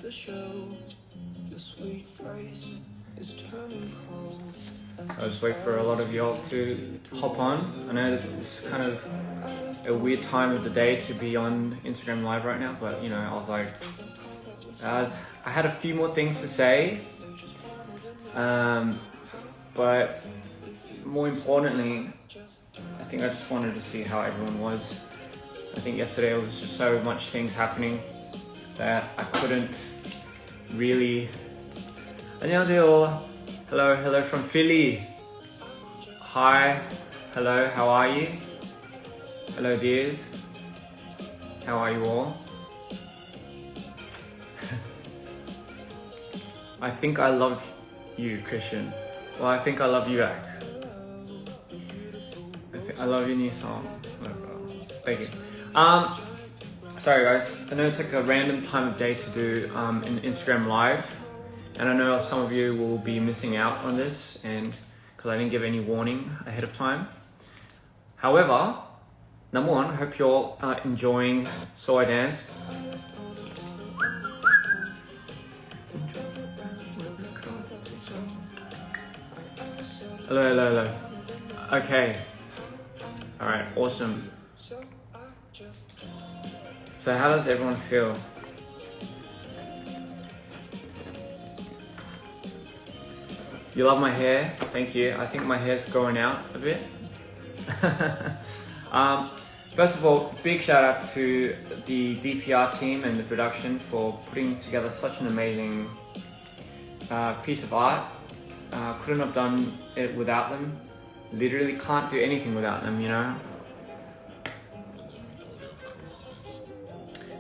I'll just wait for a lot of y'all to hop on. I know that it's kind of a weird time of the day to be on Instagram Live right now, but you know, I was like, I had a few more things to say, but more importantly, I think I just wanted to see how everyone was. I think yesterday there was just so much things happening that I couldn't really. 안녕하세요. Hello from Philly. Hi, hello, how are you? Hello dears. How are you all? I think I love you, Christian. Well, I think I love you back. I love your new song. Thank you. Sorry guys, I know it's like a random time of day to do an Instagram Live. And I know some of you will be missing out on this, and because I didn't give any warning ahead of time. However, number one, I hope you're enjoying So I Danced. Hello. Okay. Alright, awesome. So how does everyone feel? You love my hair? Thank you. I think my hair's growing out a bit. First of all, big shout outs to the DPR team and the production for putting together such an amazing piece of art. Couldn't have done it without them. Literally can't do anything without them, you know?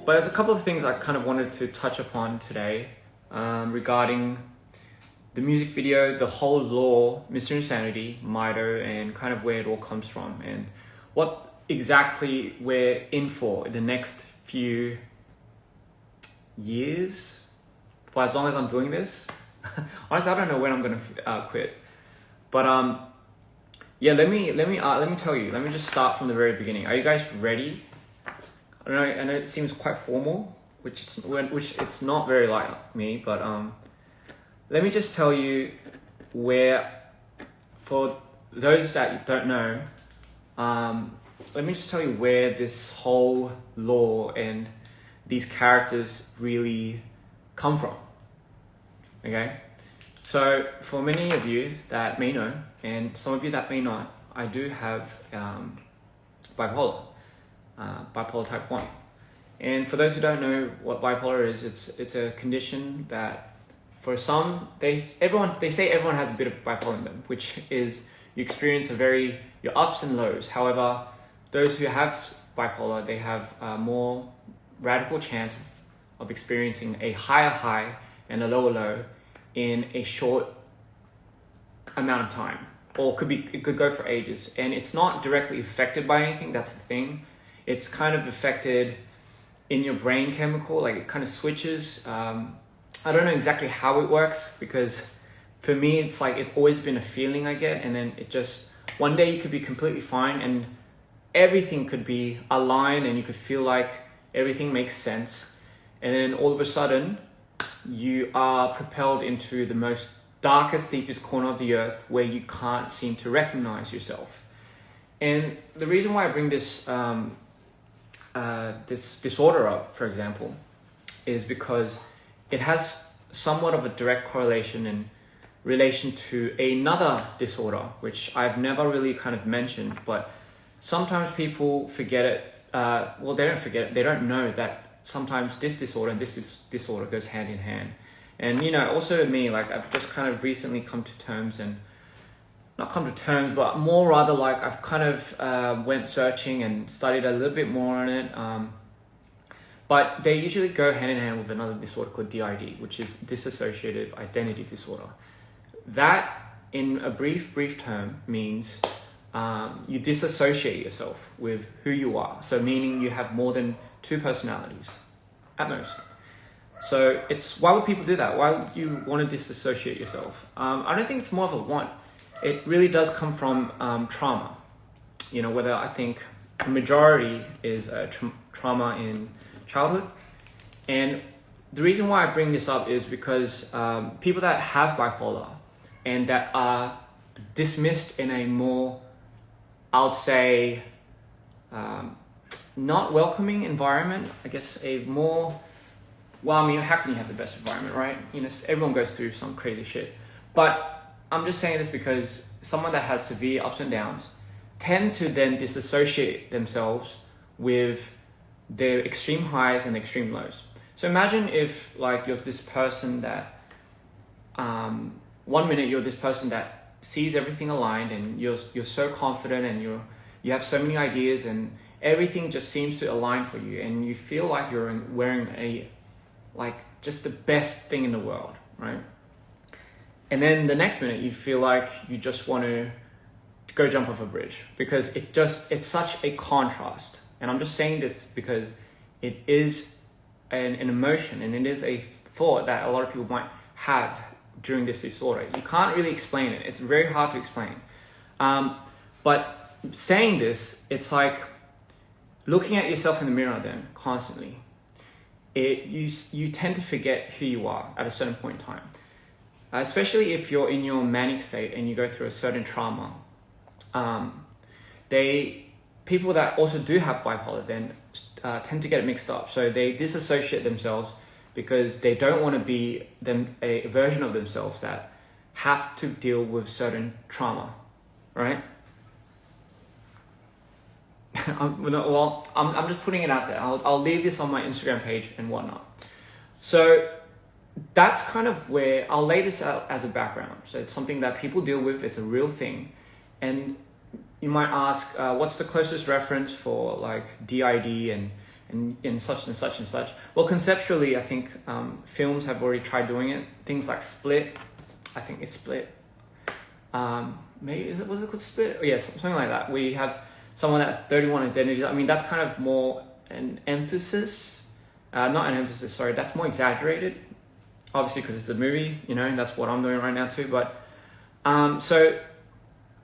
But there's a couple of things I kind of wanted to touch upon today regarding the music video, the whole lore, Mr. Insanity, Mido, and kind of where it all comes from, and what exactly we're in for the next few years, for as long as I'm doing this. Honestly, I don't know when I'm gonna quit, but yeah. Let me tell you. Let me just start from the very beginning. Are you guys ready? I know it seems quite formal, which it's not very like me, but let me just tell you where, for those that don't know, let me just tell you where this whole lore and these characters really come from. Okay? So for many of you that may know, and some of you that may not, I do have bipolar type 1. And for those who don't know what bipolar is, it's a condition that for some, they say everyone has a bit of bipolar in them, which is you experience your ups and lows. However, those who have bipolar, they have a more radical chance of experiencing a higher high and a lower low in a short amount of time, or it could go for ages. And it's not directly affected by anything. That's the thing. It's kind of affected in your brain chemical, like it kind of switches. I don't know exactly how it works, because for me, it's like it's always been a feeling I get, and then it just, one day you could be completely fine and everything could be aligned and you could feel like everything makes sense. And then all of a sudden, you are propelled into the most darkest, deepest corner of the earth where you can't seem to recognize yourself. And the reason why I bring this this disorder up, for example, is because it has somewhat of a direct correlation in relation to another disorder, which I've never really kind of mentioned, but sometimes people forget it. Well, they don't forget it. They don't know that sometimes this disorder and this disorder goes hand in hand. And, you know, also me, like I've just kind of recently come to terms, and not come to terms, but more rather like I've kind of went searching and studied a little bit more on it. But they usually go hand in hand with another disorder called DID, which is dissociative identity disorder. That, in a brief term, means you disassociate yourself with who you are. So meaning you have more than 2 personalities, at most. So why would people do that? Why would you want to disassociate yourself? I don't think it's more of a want. It really does come from trauma. You know, whether I think the majority is trauma in childhood, and the reason why I bring this up is because people that have bipolar and that are dismissed in a more, I'll say, not welcoming environment, I guess a more, well, I mean, how can you have the best environment, right? You know, everyone goes through some crazy shit. But I'm just saying this because someone that has severe ups and downs tend to then disassociate themselves with their extreme highs and extreme lows. So imagine if like you're this person that, 1 minute you're this person that sees everything aligned and you're so confident and you have so many ideas and everything just seems to align for you and you feel like you're wearing just the best thing in the world, right? And then the next minute you feel like you just want to go jump off a bridge because it's such a contrast. And I'm just saying this because it is an emotion and it is a thought that a lot of people might have during this disorder. You can't really explain it. It's very hard to explain. But saying this, it's like looking at yourself in the mirror then constantly. You tend to forget who you are at a certain point in time. Especially if you're in your manic state and you go through a certain trauma. People that also do have bipolar then tend to get it mixed up. So they disassociate themselves because they don't want to be a version of themselves that have to deal with certain trauma, right? I'm just putting it out there. I'll leave this on my Instagram page and whatnot. So that's kind of where I'll lay this out as a background. So it's something that people deal with. It's a real thing. And you might ask, what's the closest reference for like DID and such and such and such? Well, conceptually, I think films have already tried doing it. Things like Split. I think it's Split. Was it called Split? Oh, yeah, something like that. We have someone that has 31 identities. I mean, that's kind of more an emphasis. Not an emphasis, sorry. That's more exaggerated. Obviously, because it's a movie, you know, and that's what I'm doing right now too. But so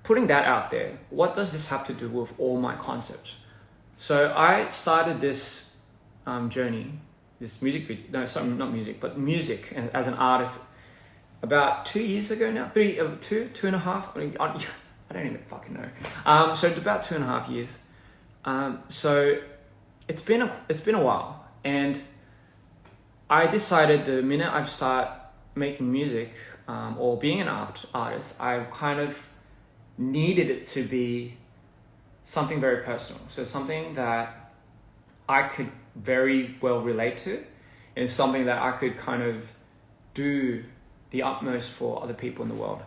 putting that out there, what does this have to do with all my concepts? So I started this journey, this music video, no, sorry, not music, but music and as an artist about 2 years ago now, two and a half. I mean, I don't even fucking know. So it's about 2.5 years. So it's been a while, and I decided the minute I start making music or being an artist, I kind of needed it to be something very personal. So something that I could very well relate to, and something that I could kind of do the utmost for other people in the world.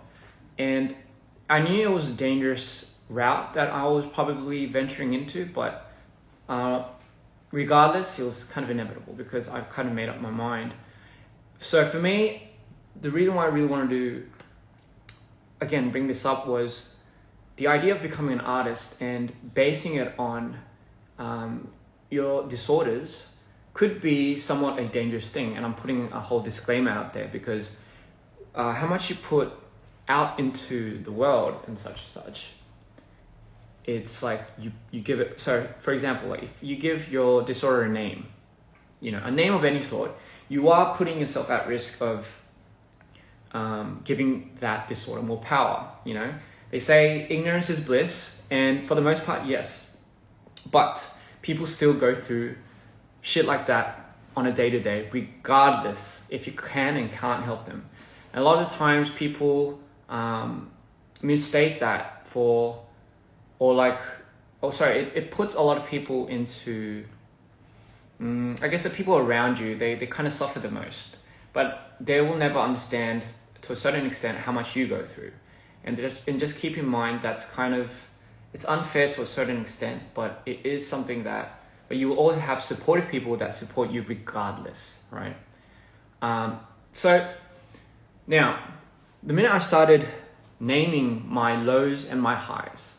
And I knew it was a dangerous route that I was probably venturing into, but regardless, it was kind of inevitable because I kind of made up my mind. So for me, the reason why I really want to bring this up was the idea of becoming an artist and basing it on your disorders could be somewhat a dangerous thing. And I'm putting a whole disclaimer out there because how much you put out into the world and such, it's like you give it. So for example, like if you give your disorder a name, you know, a name of any sort, you are putting yourself at risk of giving that disorder more power. You know, they say ignorance is bliss, and for the most part, yes, but people still go through shit like that on a day-to-day, regardless if you can and can't help them. And a lot of times people mistake that for, it puts a lot of people into, I guess the people around you, they kind of suffer the most, but they will never understand to a certain extent how much you go through. And just keep in mind that's it's unfair to a certain extent, but it is something that, but you will always have supportive people that support you regardless, right? So now, the minute I started naming my lows and my highs,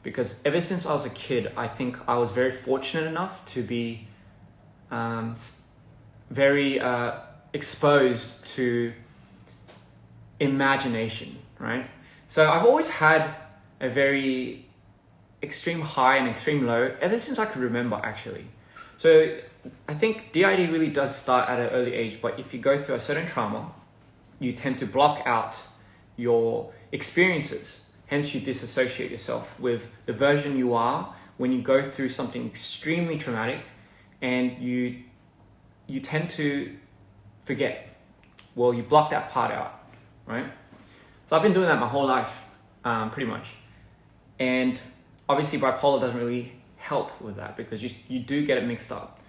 because ever since I was a kid, I think I was very fortunate enough to be very exposed to imagination, right? So I've always had a very extreme high and extreme low ever since I could remember, actually. So I think DID really does start at an early age, but if you go through a certain trauma, you tend to block out your experiences. Hence, you disassociate yourself with the version you are when you go through something extremely traumatic, and you tend to forget. Well, you block that part out, right? So I've been doing that my whole life, pretty much. And obviously bipolar doesn't really help with that because you do get it mixed up.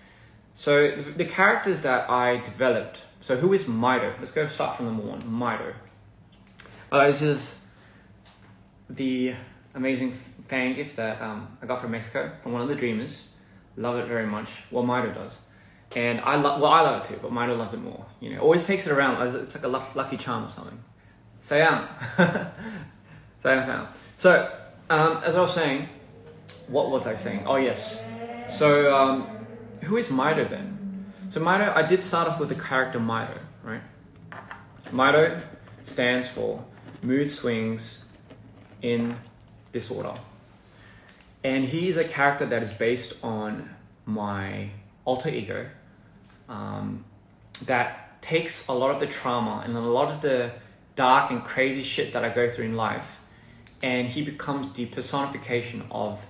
So the characters that I developed, so who is Mido? Let's go start from number one, Mido. This is the amazing fan gift that I got from Mexico, from one of the dreamers. Love it very much. Well, Mido does. And I love it too, but Mido loves it more. You know, always takes it around. It's like a lucky charm or something. Sayang. Sayang. So, as I was saying, what was I saying? Oh, yes. So, who is Mido then? So Mido, I did start off with the character Mido, right? Mido stands for mood swings in disorder. And he's a character that is based on my alter ego, that takes a lot of the trauma and a lot of the dark and crazy shit that I go through in life, and he becomes the personification of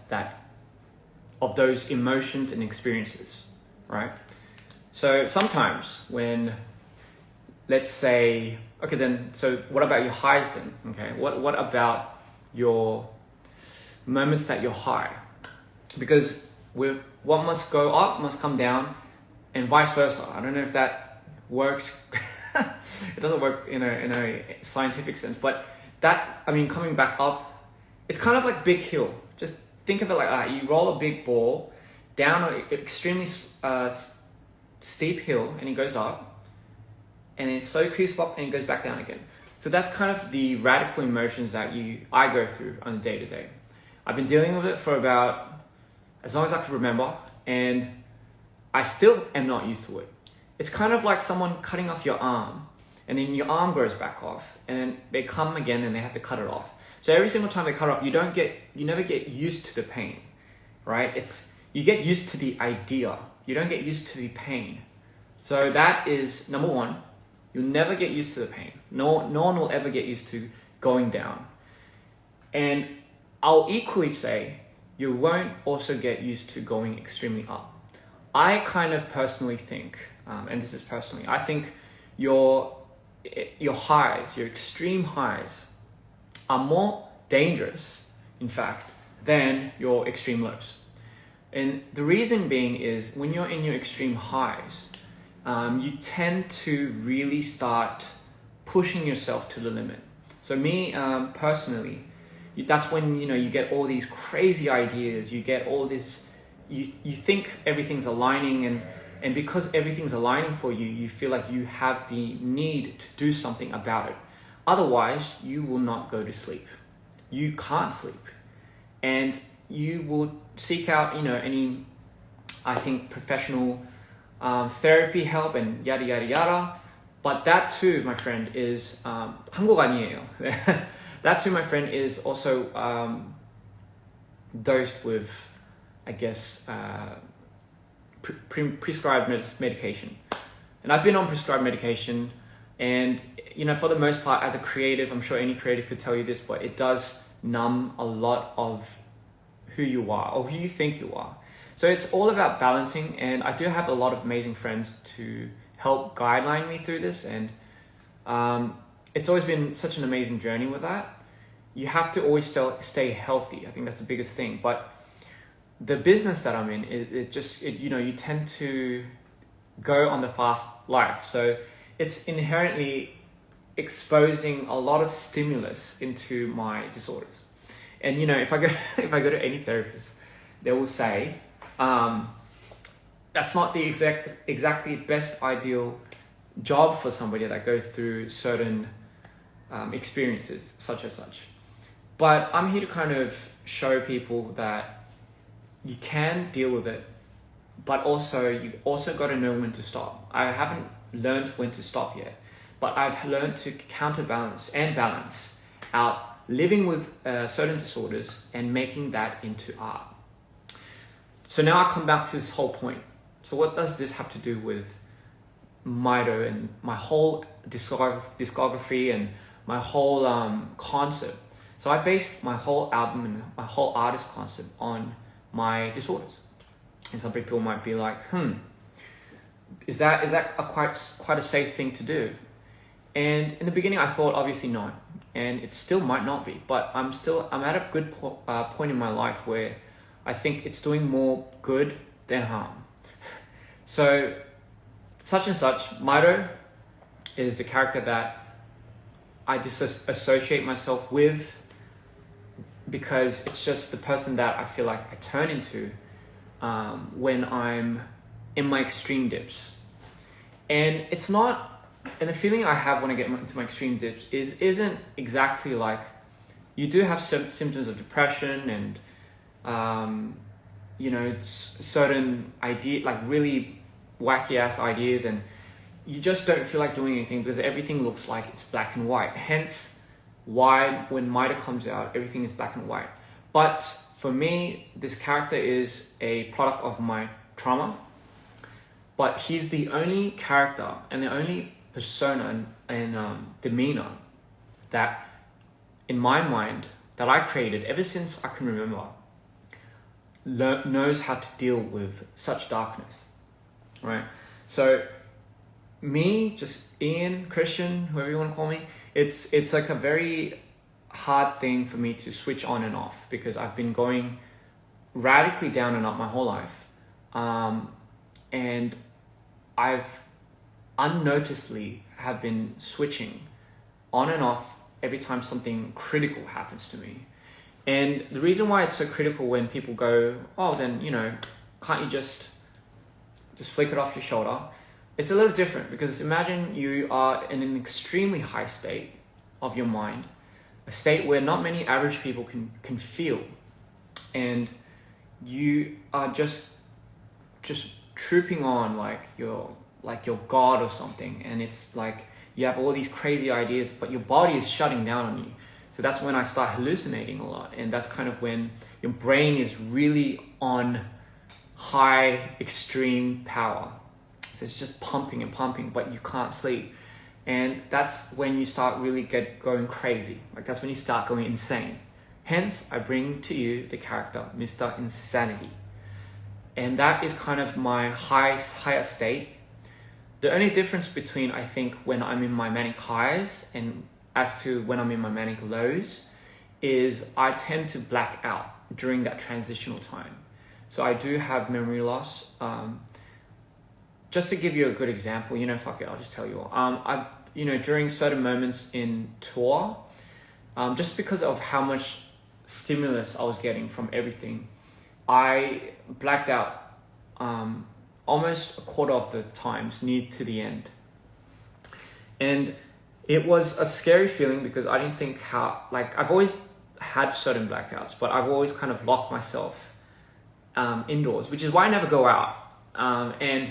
those emotions and experiences, right? So sometimes when, let's say, okay then, so what about your highs then? Okay, what about your moments that you're high? Because what must go up must come down, and vice versa. I don't know if that works. It doesn't work in a scientific sense, but that, I mean, coming back up, it's kind of like big hill. Just think of it like that. You roll a big ball down an extremely steep hill, and it goes up, and it so creeps up, and it goes back down again. So that's kind of the radical emotions that I go through on a day-to-day. I've been dealing with it for about as long as I can remember, and I still am not used to it. It's kind of like someone cutting off your arm, and then your arm grows back off, and then they come again and they have to cut it off. So every single time they cut it off, you never get used to the pain, right? You get used to the idea. You don't get used to the pain. So that is number one. You'll never get used to the pain. No one will ever get used to going down. And I'll equally say, you won't also get used to going extremely up. I kind of personally think, and this is personally, I think your highs, your extreme highs, are more dangerous, in fact, than your extreme lows. And the reason being is when you're in your extreme highs, you tend to really start pushing yourself to the limit. So me, personally, that's when, you get all these crazy ideas, you get all this, you think everything's aligning, and because everything's aligning for you, you feel like you have the need to do something about it. Otherwise, you will not go to sleep. You can't sleep. And you will seek out, any, I think, professional therapy help and yada, yada, yada. But that too, my friend, is, 한국 아니에요. That too, my friend, is also dosed with, I guess, prescribed medication. And I've been on prescribed medication, and for the most part, as a creative, I'm sure any creative could tell you this, but it does numb a lot of who you are or who you think you are. So it's all about balancing, and I do have a lot of amazing friends to help guideline me through this, and it's always been such an amazing journey with that. You have to always stay healthy. I think that's the biggest thing. But the business that I'm in, you tend to go on the fast life. So it's inherently exposing a lot of stimulus into my disorders. And if I go to any therapist, they will say, that's not the exactly best ideal job for somebody that goes through certain experiences such as such. But I'm here to kind of show people that you can deal with it, but also you also got to know when to stop. I haven't learned when to stop yet, but I've learned to counterbalance and balance out living with certain disorders and making that into art. So now I come back to this whole point. So what does this have to do with Mito and my whole discography and my whole concept? So I based my whole album and my whole artist concept on my disorders. And some people might be like, is that quite a safe thing to do? And in the beginning, I thought obviously not, and it still might not be. But I'm at a good point in my life where I think it's doing more good than harm. So, such and such, Mito is the character that I disassociate myself with, because it's just the person that I feel like I turn into when I'm in my extreme dips. And it's not, and the feeling I have when I get into my extreme dips isn't exactly like, you do have symptoms of depression and certain like really wacky ass ideas, and you just don't feel like doing anything because everything looks like it's black and white. Hence why when Mito comes out, everything is black and white. But for me, this character is a product of my trauma, but he's the only character and the only persona and demeanor that in my mind that I created ever since I can remember knows how to deal with such darkness, right? So me, just Ian, Christian, whoever you want to call me, it's like a very hard thing for me to switch on and off, because I've been going radically down and up my whole life, and I've unnoticedly have been switching on and off every time something critical happens to me. And the reason why it's so critical when people go, oh, then, can't you just flick it off your shoulder? It's a little different, because imagine you are in an extremely high state of your mind, a state where not many average people can feel, and you are just trooping on like you're God or something, and it's like you have all these crazy ideas, but your body is shutting down on you. So that's when I start hallucinating a lot, and that's kind of when your brain is really on high extreme power. So it's just pumping and pumping, but you can't sleep. And that's when you start really going crazy. Like that's when you start going insane. Hence, I bring to you the character, Mr. Insanity. And that is kind of my higher state. The only difference between, I think, when I'm in my manic highs and as to when I'm in my manic lows is I tend to black out during that transitional time. So I do have memory loss. Just to give you a good example, fuck it, I'll just tell you all. During certain moments in tour, just because of how much stimulus I was getting from everything, I blacked out almost a quarter of the times near to the end. And it was a scary feeling because I didn't think I've always had certain blackouts, but I've always kind of locked myself indoors, which is why I never go out. And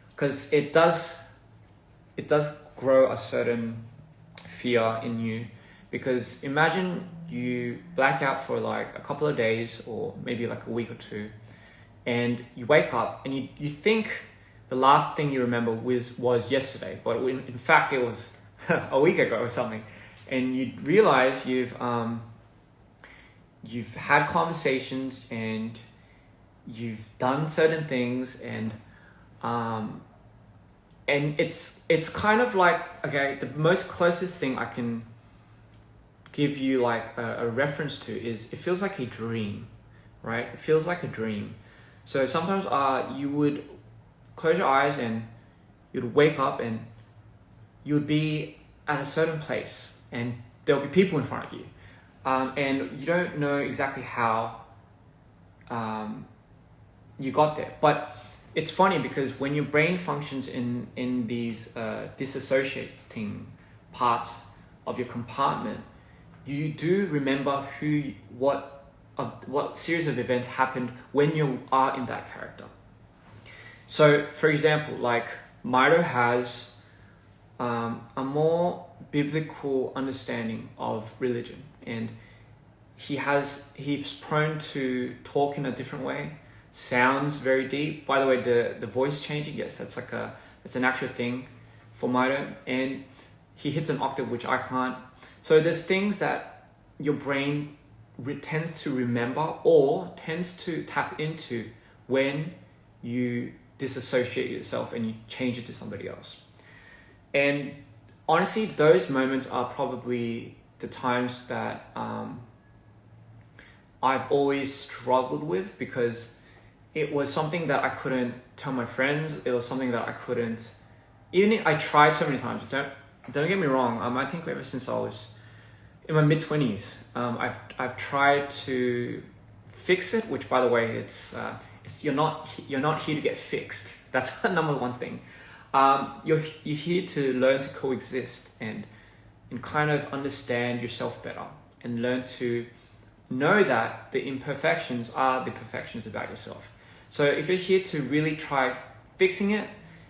because it does grow a certain fear in you, because imagine you black out for like a couple of days or maybe like a week or two, and you wake up and you think the last thing you remember was yesterday, but in fact it was a week ago or something, and you realize you've had conversations and you've done certain things, and it's kind of like, okay, the most closest thing I can give you like a reference to is it feels like a dream, right? It feels like a dream. So sometimes you would close your eyes and you'd wake up and you would be at a certain place and there'll be people in front of you, and you don't know exactly how you got there. But it's funny because when your brain functions in these disassociating parts of your compartment, you do remember what series of events happened when you are in that character. So for example, like Mito has a more biblical understanding of religion, and he's prone to talk in a different way. sounds very deep. By the way, the voice changing, yes, that's an actual thing for Maito, and he hits an octave which I can't. So there's things that your brain tends to remember or tends to tap into when you disassociate yourself and you change it to somebody else. And honestly, those moments are probably the times that I've always struggled with, because it was something that I couldn't tell my friends. It was something that I couldn't, even if I tried so many times. Don't get me wrong. I think ever since I was in my mid-20s, I've tried to fix it. Which, by the way, it's you're not here to get fixed. That's the number one thing. You're here to learn to coexist and kind of understand yourself better, and learn to know that the imperfections are the perfections about yourself. So if you're here to really try fixing it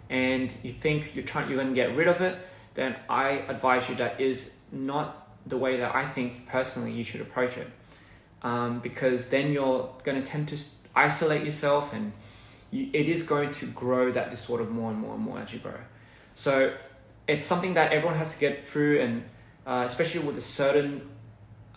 and you think you're going to get rid of it, then I advise you that is not the way that I think personally you should approach it. Because then you're going to tend to isolate yourself, and it is going to grow that disorder more and more and more as you grow. So it's something that everyone has to get through, and especially with a certain,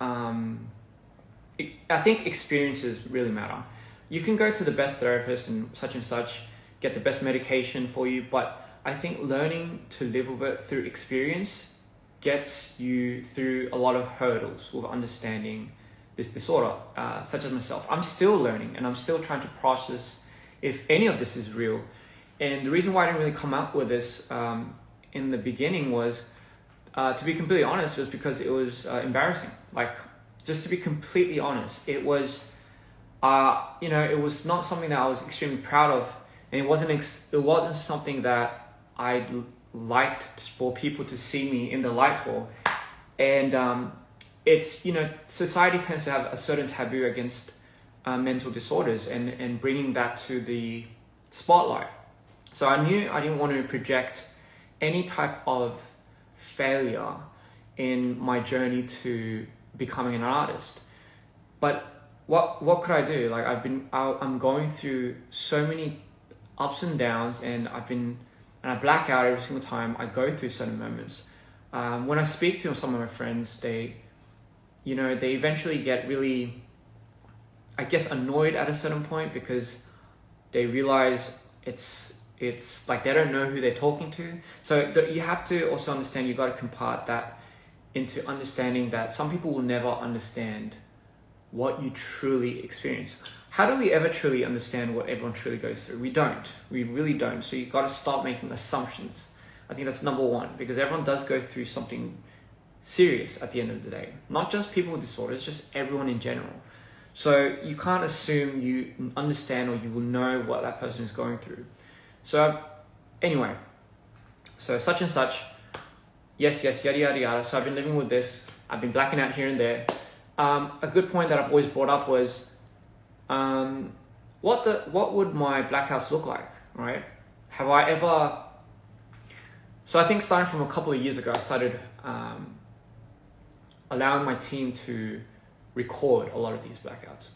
I think experiences really matter. You can go to the best therapist and such, get the best medication for you, but I think learning to live with it through experience gets you through a lot of hurdles with understanding this disorder, such as myself. I'm still learning, and I'm still trying to process if any of this is real. And the reason why I didn't really come up with this in the beginning was, to be completely honest, was because it was embarrassing. Like, just to be completely honest, it was, it was not something that I was extremely proud of, and it wasn't something that I'd liked for people to see me in the light for. And it's, society tends to have a certain taboo against mental disorders and bringing that to the spotlight. So I knew I didn't want to project any type of failure in my journey to becoming an artist. But what could I do? Like, I'm going through so many ups and downs, and I black out every single time I go through certain moments. When I speak to some of my friends, they eventually get really, I guess, annoyed at a certain point, because they realize it's like they don't know who they're talking to. So you have to also understand, you got to compart that into understanding that some people will never understand what you truly experience. How do we ever truly understand what everyone truly goes through? We don't. We really don't. So you got to stop making assumptions. I think that's number one, because everyone does go through something serious at the end of the day. Not just people with disorders, just everyone in general. So you can't assume you understand or you will know what that person is going through. So anyway, so such and such, yes, yada, yada, yada. So I've been living with this. I've been blacking out here and there. A good point that I've always brought up was, what would my blackouts look like, right? Have I ever... So I think starting from a couple of years ago, I started allowing my team to record a lot of these blackouts.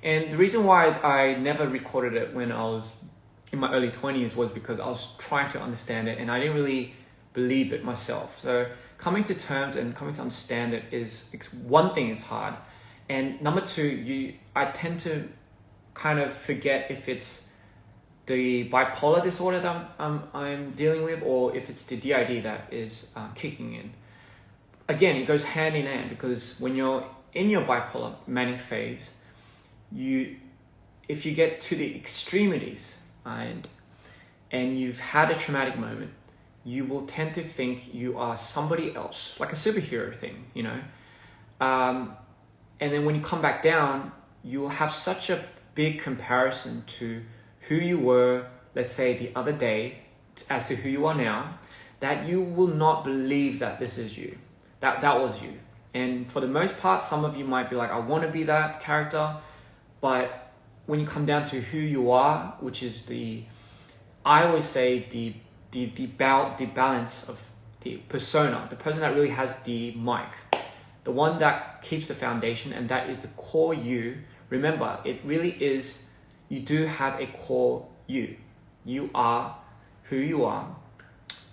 And the reason why I never recorded it when I was in my early 20s was because I was trying to understand it, and I didn't really believe it myself. So coming to terms and coming to understand it is, one thing, it's hard. And number two, I tend to kind of forget if it's the bipolar disorder that I'm dealing with, or if it's the DID that is kicking in. Again, it goes hand in hand, because when you're in your bipolar manic phase, if you get to the extremities and you've had a traumatic moment, you will tend to think you are somebody else, like a superhero thing, and then when you come back down, you will have such a big comparison to who you were, let's say, the other day, as to who you are now, that you will not believe that this is you, that was you. And for the most part, some of you might be like, I want to be that character. But when you come down to who you are, which is I always say the balance of the persona, the person that really has the mic, the one that keeps the foundation, and that is the core you. Remember, it really is you do have a core you. You are who you are.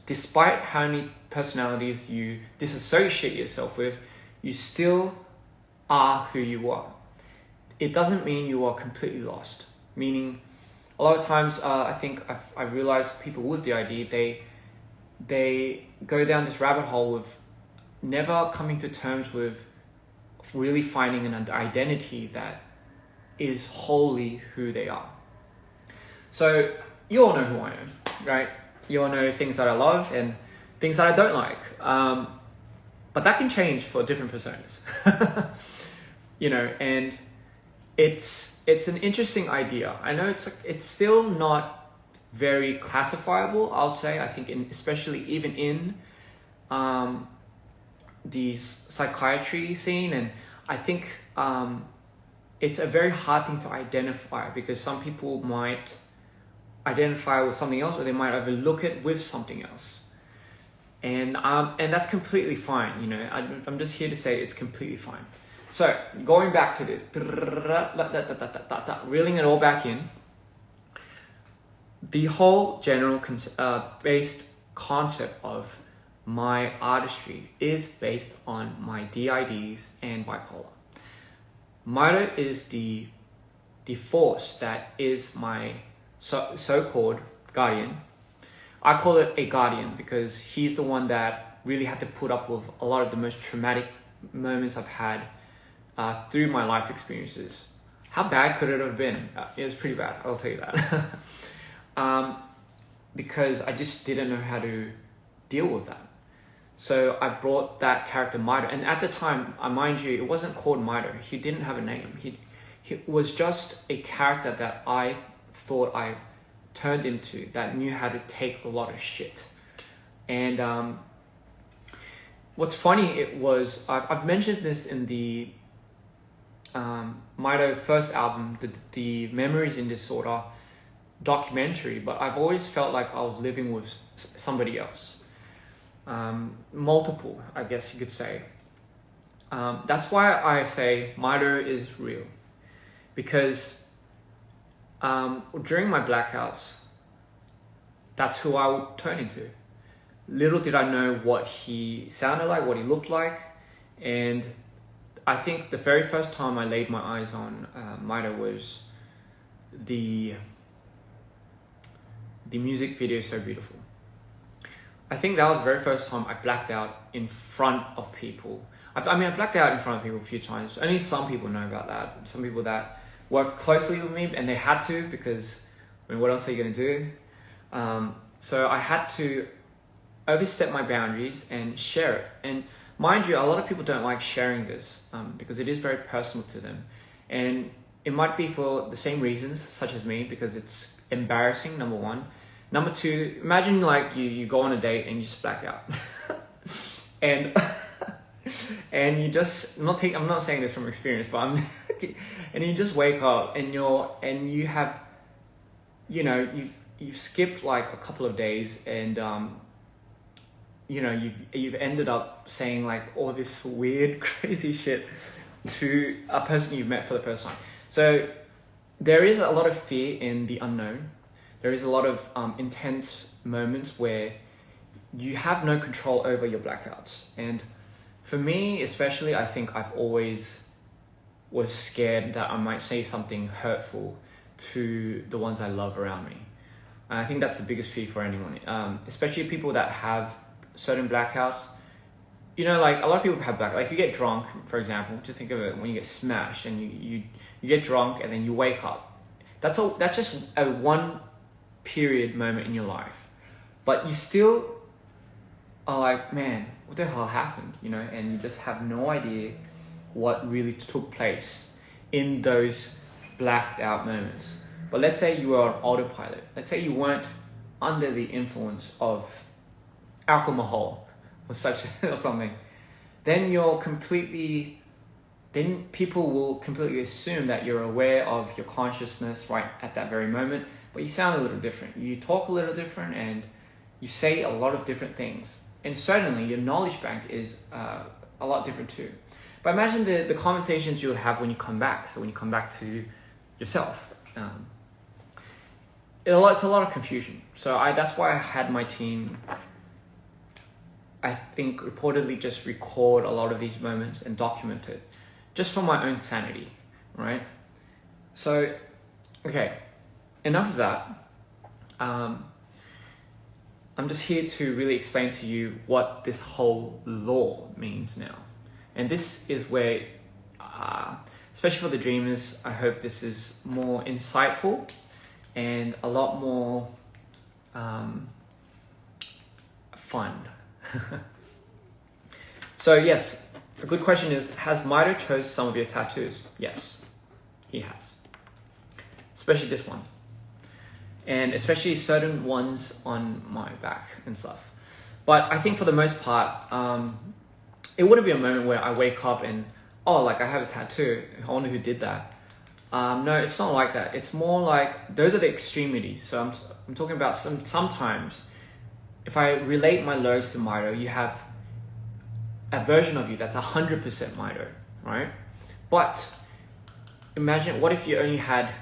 Despite how many personalities you disassociate yourself with, you still are who you are. It doesn't mean you are completely lost. Meaning, a lot of times, I think I've realized people with DID, they go down this rabbit hole with never coming to terms with really finding an identity that is wholly who they are. So you all know who I am, right? You all know things that I love and things that I don't like. But that can change for different personas. You know, and it's an interesting idea. I know it's still not very classifiable, I'll say. I think especially even in the psychiatry scene, and I think it's a very hard thing to identify because some people might identify with something else, or they might overlook it with something else, and that's completely fine. You know, I'm just here to say it's completely fine. So going back to this, reeling it all back in, the whole general based concept of my artistry is based on my DIDs and bipolar. Mito is the force that is my so-called guardian. I call it a guardian because he's the one that really had to put up with a lot of the most traumatic moments I've had through my life experiences. How bad could it have been? It was pretty bad, I'll tell you that. Because I just didn't know how to deal with that. So I brought that character Mito, and at the time, mind you, it wasn't called Mito. He didn't have a name. He was just a character that I thought I turned into, that knew how to take a lot of shit. And what's funny, it was, I've mentioned this in the Mito first album, the Memories in Disorder documentary, but I've always felt like I was living with somebody else. Multiple, I guess you could say. That's why I say Mito is real. Because during my blackouts, that's who I would turn into. Little did I know what he sounded like, what he looked like. And I think the very first time I laid my eyes on Mito was the music video So Beautiful. I think that was the very first time I blacked out in front of people. I blacked out in front of people a few times. Only some people know about that. Some people that work closely with me, and they had to, because, I mean, what else are you going to do? So I had to overstep my boundaries and share it. And mind you, a lot of people don't like sharing this because it is very personal to them. And it might be for the same reasons, such as me, because it's embarrassing, number one. Number two, imagine like you go on a date and you just black out. and you just, I'm not saying this from experience, but and you just wake up and you have, you know, you've skipped like a couple of days, and you know, you've ended up saying like all this weird, crazy shit to a person you've met for the first time. So there is a lot of fear in the unknown. There is a lot of intense moments where you have no control over your blackouts. And for me, especially, I think I've always was scared that I might say something hurtful to the ones I love around me. And I think that's the biggest fear for anyone, especially people that have certain blackouts. You know, like a lot of people have blackouts. Like if you get drunk, for example, just think of it when you get smashed and you get drunk and then you wake up. That's just a one period moment in your life, but you still are like, man, what the hell happened, you know? And you just have no idea what really took place in those blacked out moments. But let's say you were on autopilot. Let's say you weren't under the influence of alcohol or something. Then people will completely assume that you're aware of your consciousness right at that very moment. But you sound a little different. You talk a little different, and you say a lot of different things. And certainly your knowledge bank is a lot different too. But imagine the conversations you'll have when you come back. So when you come back to yourself, it's a lot of confusion. So that's why I had my team, I think, reportedly just record a lot of these moments and document it, just for my own sanity, right? So, okay, enough of that. I'm just here to really explain to you what this whole law means now. And this is where, especially for the dreamers, I hope this is more insightful and a lot more fun. So yes, a good question is, has Mito chose some of your tattoos? Yes, he has. Especially this one. And especially certain ones on my back and stuff. But I think for the most part, it wouldn't be a moment where I wake up and, oh, like I have a tattoo, I wonder who did that. No, it's not like that. It's more like, those are the extremities. So I'm talking about sometimes, if I relate my lows to Mito, you have a version of you that's 100% Mito, right? But imagine, what if you only had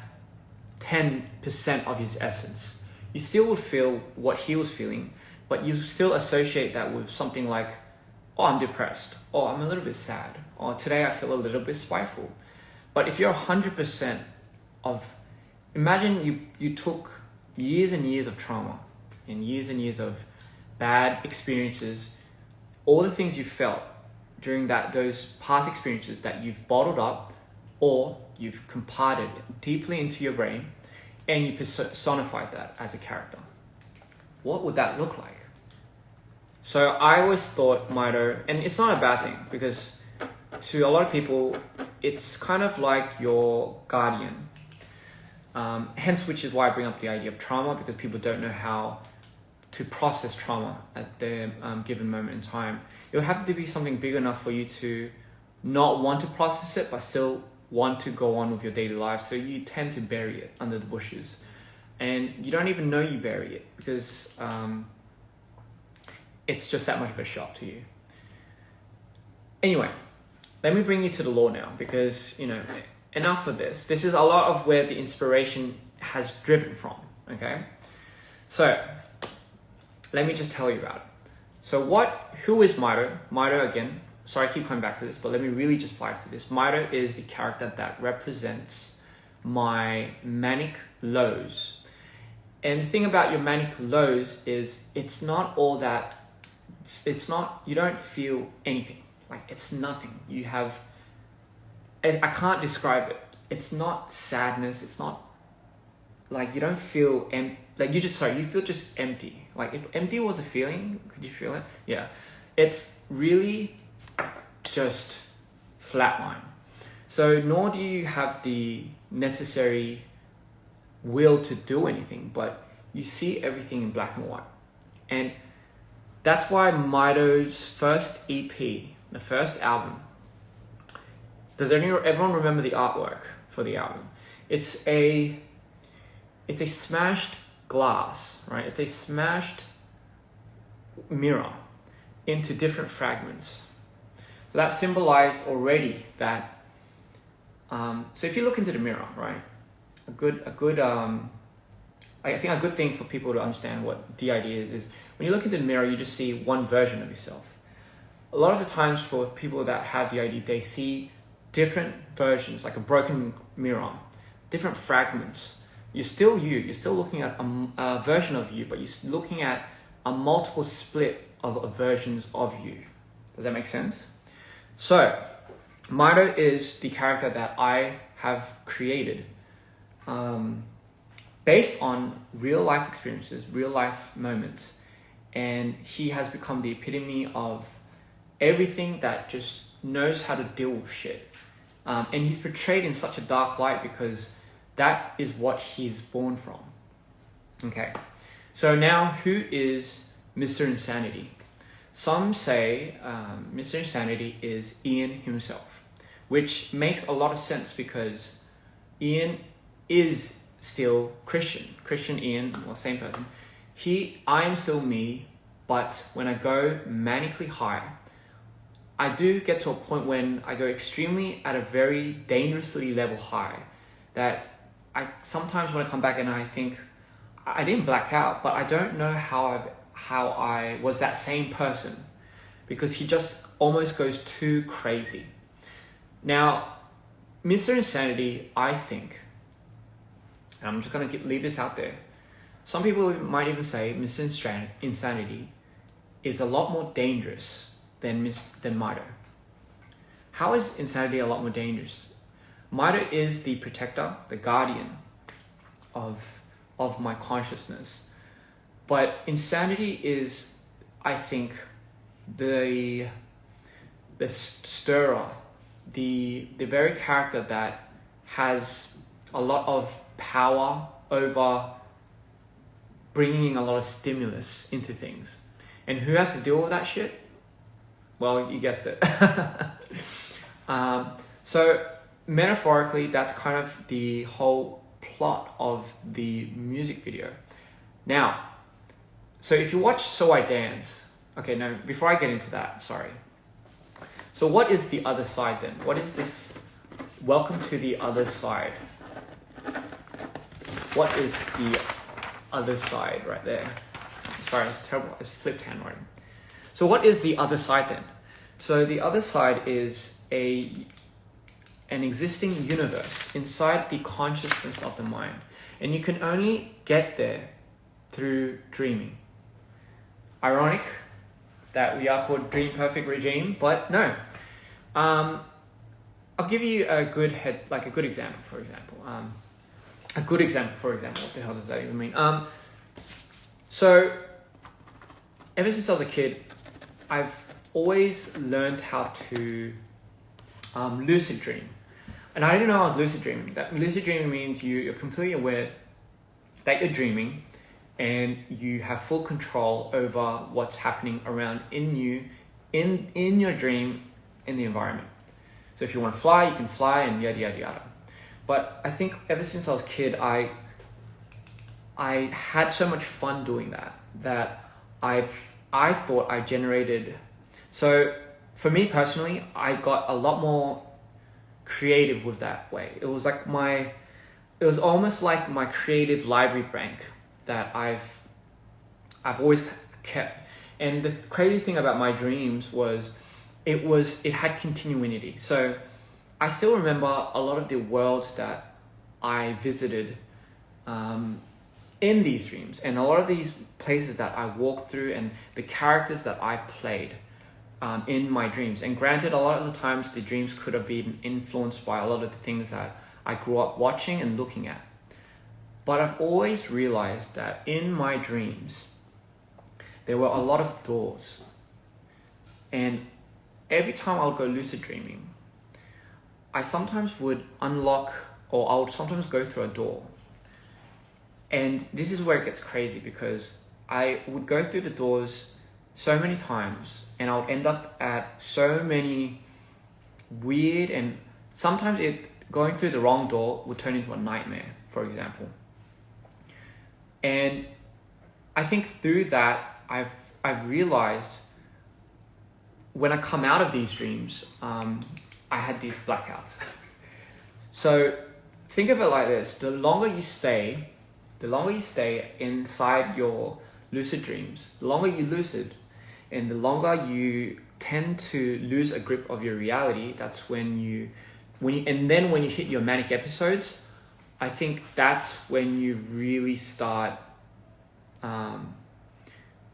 10% of his essence? You still would feel what he was feeling, but you still associate that with something like, oh, I'm depressed, or I'm a little bit sad, or today I feel a little bit spiteful. But if you're 100% of, imagine you took years and years of trauma and years of bad experiences, all the things you felt during those past experiences that you've bottled up or you've comparted deeply into your brain, and you personified that as a character. What would that look like? So I always thought Mito, and it's not a bad thing, because to a lot of people, it's kind of like your guardian. Hence, which is why I bring up the idea of trauma, because people don't know how to process trauma at their given moment in time. It would have to be something big enough for you to not want to process it, but still want to go on with your daily life. So you tend to bury it under the bushes, and you don't even know you bury it, because it's just that much of a shock to you. Anyway, let me bring you to the law now, because, you know, enough of this. This is a lot of where the inspiration has driven from, okay? So, let me just tell you about it. So who is Mito? Mito, again, sorry I keep coming back to this, but let me really just fly through this. Mito is the character that represents my manic lows. And the thing about your manic lows is it's not all that, you don't feel anything. Like, it's nothing. You have, I can't describe it. It's not sadness. It's not, like, you don't feel, you feel just empty. Like, if empty was a feeling, could you feel it? Yeah. It's really just flatline. So nor do you have the necessary will to do anything, but you see everything in black and white. And that's why Mito's first EP, the first album, does everyone remember the artwork for the album? It's a smashed glass, right? It's a smashed mirror into different fragments. So that symbolized already that, so if you look into the mirror, right? I think a good thing for people to understand what DID is when you look into the mirror, you just see one version of yourself. A lot of the times for people that have DID, they see different versions, like a broken mirror, different fragments. You're still you. You're still looking at a version of you, but you're looking at a multiple split of versions of you. Does that make sense? So, Mito is the character that I have created based on real life experiences, real life moments. And he has become the epitome of everything that just knows how to deal with shit. And he's portrayed in such a dark light because that is what he's born from. Okay, so now who is Mr. Insanity? Some say Mr. Insanity is Ian himself, which makes a lot of sense because Ian is still Christian Ian, well, same person. I am still me, but when I go manically high, I do get to a point when I go extremely at a very dangerously level high that I sometimes when I come back and I think I didn't black out, but I don't know how I was that same person, because he just almost goes too crazy. Now, Mr. Insanity, I think, and I'm just gonna leave this out there, some people might even say Mr. Insanity is a lot more dangerous than Mido. How is Insanity a lot more dangerous? Mido is the protector, the guardian of my consciousness. But Insanity is, I think, the stirrer, the very character that has a lot of power over bringing a lot of stimulus into things. And who has to deal with that shit? Well, you guessed it. So metaphorically, that's kind of the whole plot of the music video. Now, so if you watch So I Dance, okay, no, before I get into that, sorry. So what is the other side then? What is this? Welcome to the other side. What is the other side right there? Sorry, it's terrible. It's flipped handwriting. So what is the other side then? So the other side is an existing universe inside the consciousness of the mind. And you can only get there through dreaming. Ironic that we are called Dream Perfect Regime, but no. I'll give you a good example, for example. What the hell does that even mean? So ever since I was a kid, I've always learned how to lucid dream. And I didn't know I was lucid dreaming. That lucid dreaming means you're completely aware that you're dreaming and you have full control over what's happening around in you, in your dream, in the environment. So if you want to fly, you can fly, and yada, yada, yada. But I think ever since I was a kid, I had so much fun doing that I thought I generated. So for me personally, I got a lot more creative with that way. It was almost like my creative library bank that I've always kept. And the crazy thing about my dreams was it had continuity. So I still remember a lot of the worlds that I visited in these dreams, and a lot of these places that I walked through, and the characters that I played in my dreams. And granted, a lot of the times the dreams could have been influenced by a lot of the things that I grew up watching and looking at. But I've always realized that in my dreams, there were a lot of doors. And every time I would go lucid dreaming, I sometimes would unlock, or I would sometimes go through a door. And this is where it gets crazy, because I would go through the doors so many times and I would end up at so many weird, and sometimes going through the wrong door would turn into a nightmare, for example. And I think through that, I've realized when I come out of these dreams, I had these blackouts. So think of it like this: the longer you stay inside your lucid dreams, the longer you lucid, and the longer you tend to lose a grip of your reality, that's when you hit your manic episodes, I think that's when you really start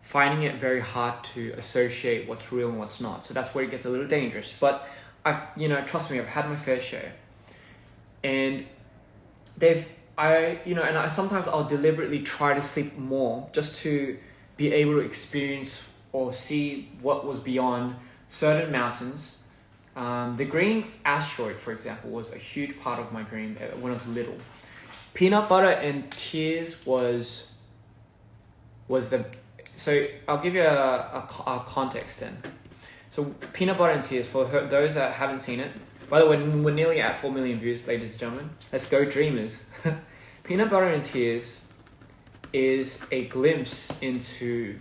finding it very hard to associate what's real and what's not. So that's where it gets a little dangerous. But trust me, I've had my fair share. And sometimes I'll deliberately try to sleep more just to be able to experience or see what was beyond certain mountains. The green asteroid, for example, was a huge part of my dream when I was little. Peanut Butter and Tears was the... So I'll give you a context then. So Peanut Butter and Tears, for those that haven't seen it, by the way, we're nearly at 4 million views, ladies and gentlemen. Let's go, dreamers. Peanut Butter and Tears is a glimpse into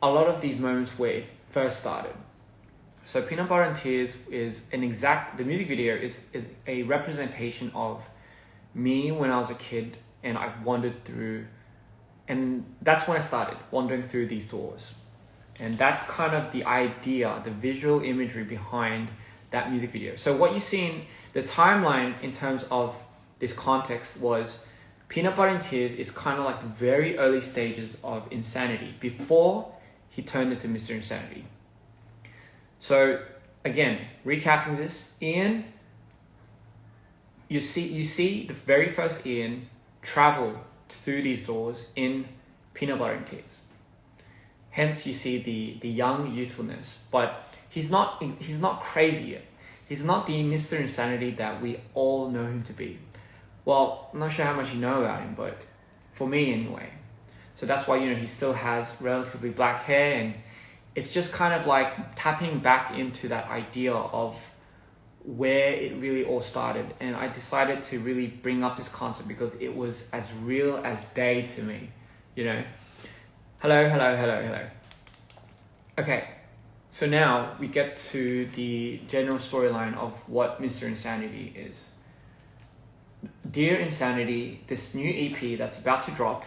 a lot of these moments where it first started. So Peanut Butter and Tears is the music video is a representation of me when I was a kid, and I've wandered through And that's when I started wandering through these doors. And that's kind of the idea, the visual imagery behind that music video. So what you see in the timeline in terms of this context was Peanut Butter and Tears is kind of like the very early stages of Insanity before he turned into Mr. Insanity. So again, recapping this, Ian, you see the very first Ian travel through these doors in Peanut Butter and Tears. Hence, you see the young youthfulness, but he's not crazy yet. He's not the Mr. Insanity that we all know him to be. Well, I'm not sure how much you know about him, but for me anyway. So that's why, he still has relatively black hair, and it's just kind of like tapping back into that idea of where it really all started. And I decided to really bring up this concept because it was as real as day to me, Hello. Okay, so now we get to the general storyline of what Mr. Insanity is. Dear Insanity, this new EP that's about to drop,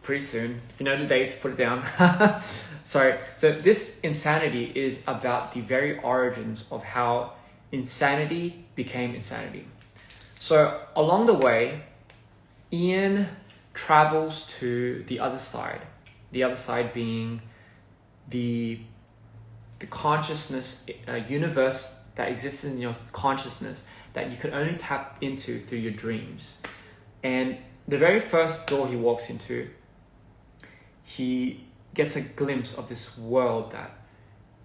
pretty soon. If you know the dates, put it down. So this Insanity is about the very origins of how insanity became insanity. So along the way, Ian travels to the other side being the consciousness universe that exists in your consciousness that you can only tap into through your dreams. And the very first door he walks into, he gets a glimpse of this world that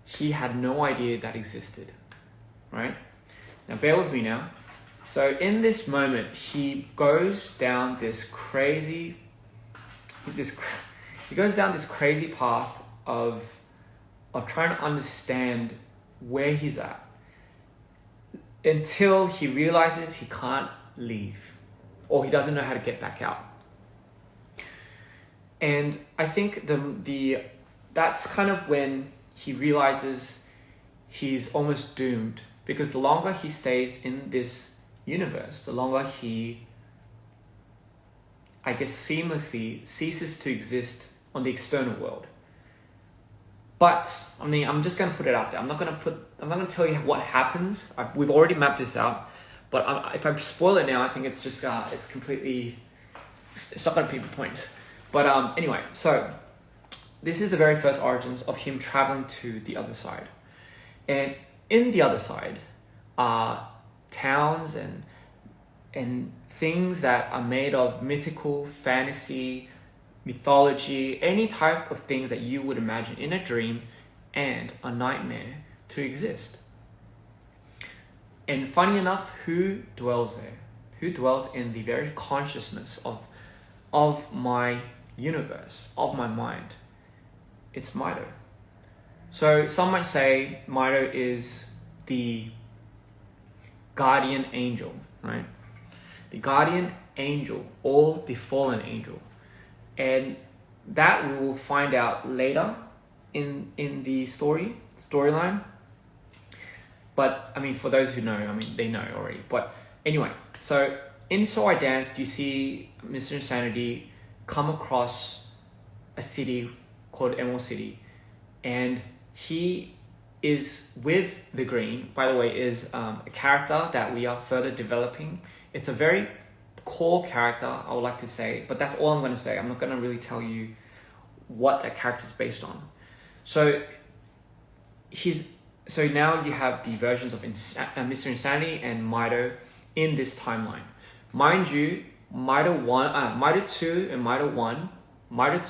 he had no idea that existed, right? Now bear with me now. So in this moment, he goes down this crazy path of trying to understand where he's at until he realizes he can't leave or he doesn't know how to get back out. And I think that's kind of when he realizes he's almost doomed, because the longer he stays in this universe, the longer he, seamlessly ceases to exist on the external world. But I'm just gonna put it out there. I'm not gonna tell you what happens. We've already mapped this out. But if I spoil it now, I think it's just it's not gonna be the point. But anyway, so this is the very first origins of him traveling to the other side, and in the other side are towns and things that are made of mythical, fantasy, mythology, any type of things that you would imagine in a dream and a nightmare to exist. And funny enough, who dwells there? Who dwells in the very consciousness of my universe, of my mind? It's Mido. So some might say Mido is the guardian angel, right? The guardian angel or the fallen angel. And that we will find out later in the storyline. But for those who know, they know already. But anyway, so in So I Danced, you see Mr. Insanity come across a city called Emerald City, and he is with the Green. By the way, is a character that we are further developing. It's a very core character, I would like to say, but that's all I'm going to say. I'm not going to really tell you what that character is based on. So now you have the versions of Mr. Insanity and Mido in this timeline. Mind you, Mido 2 and Mido 1, Mido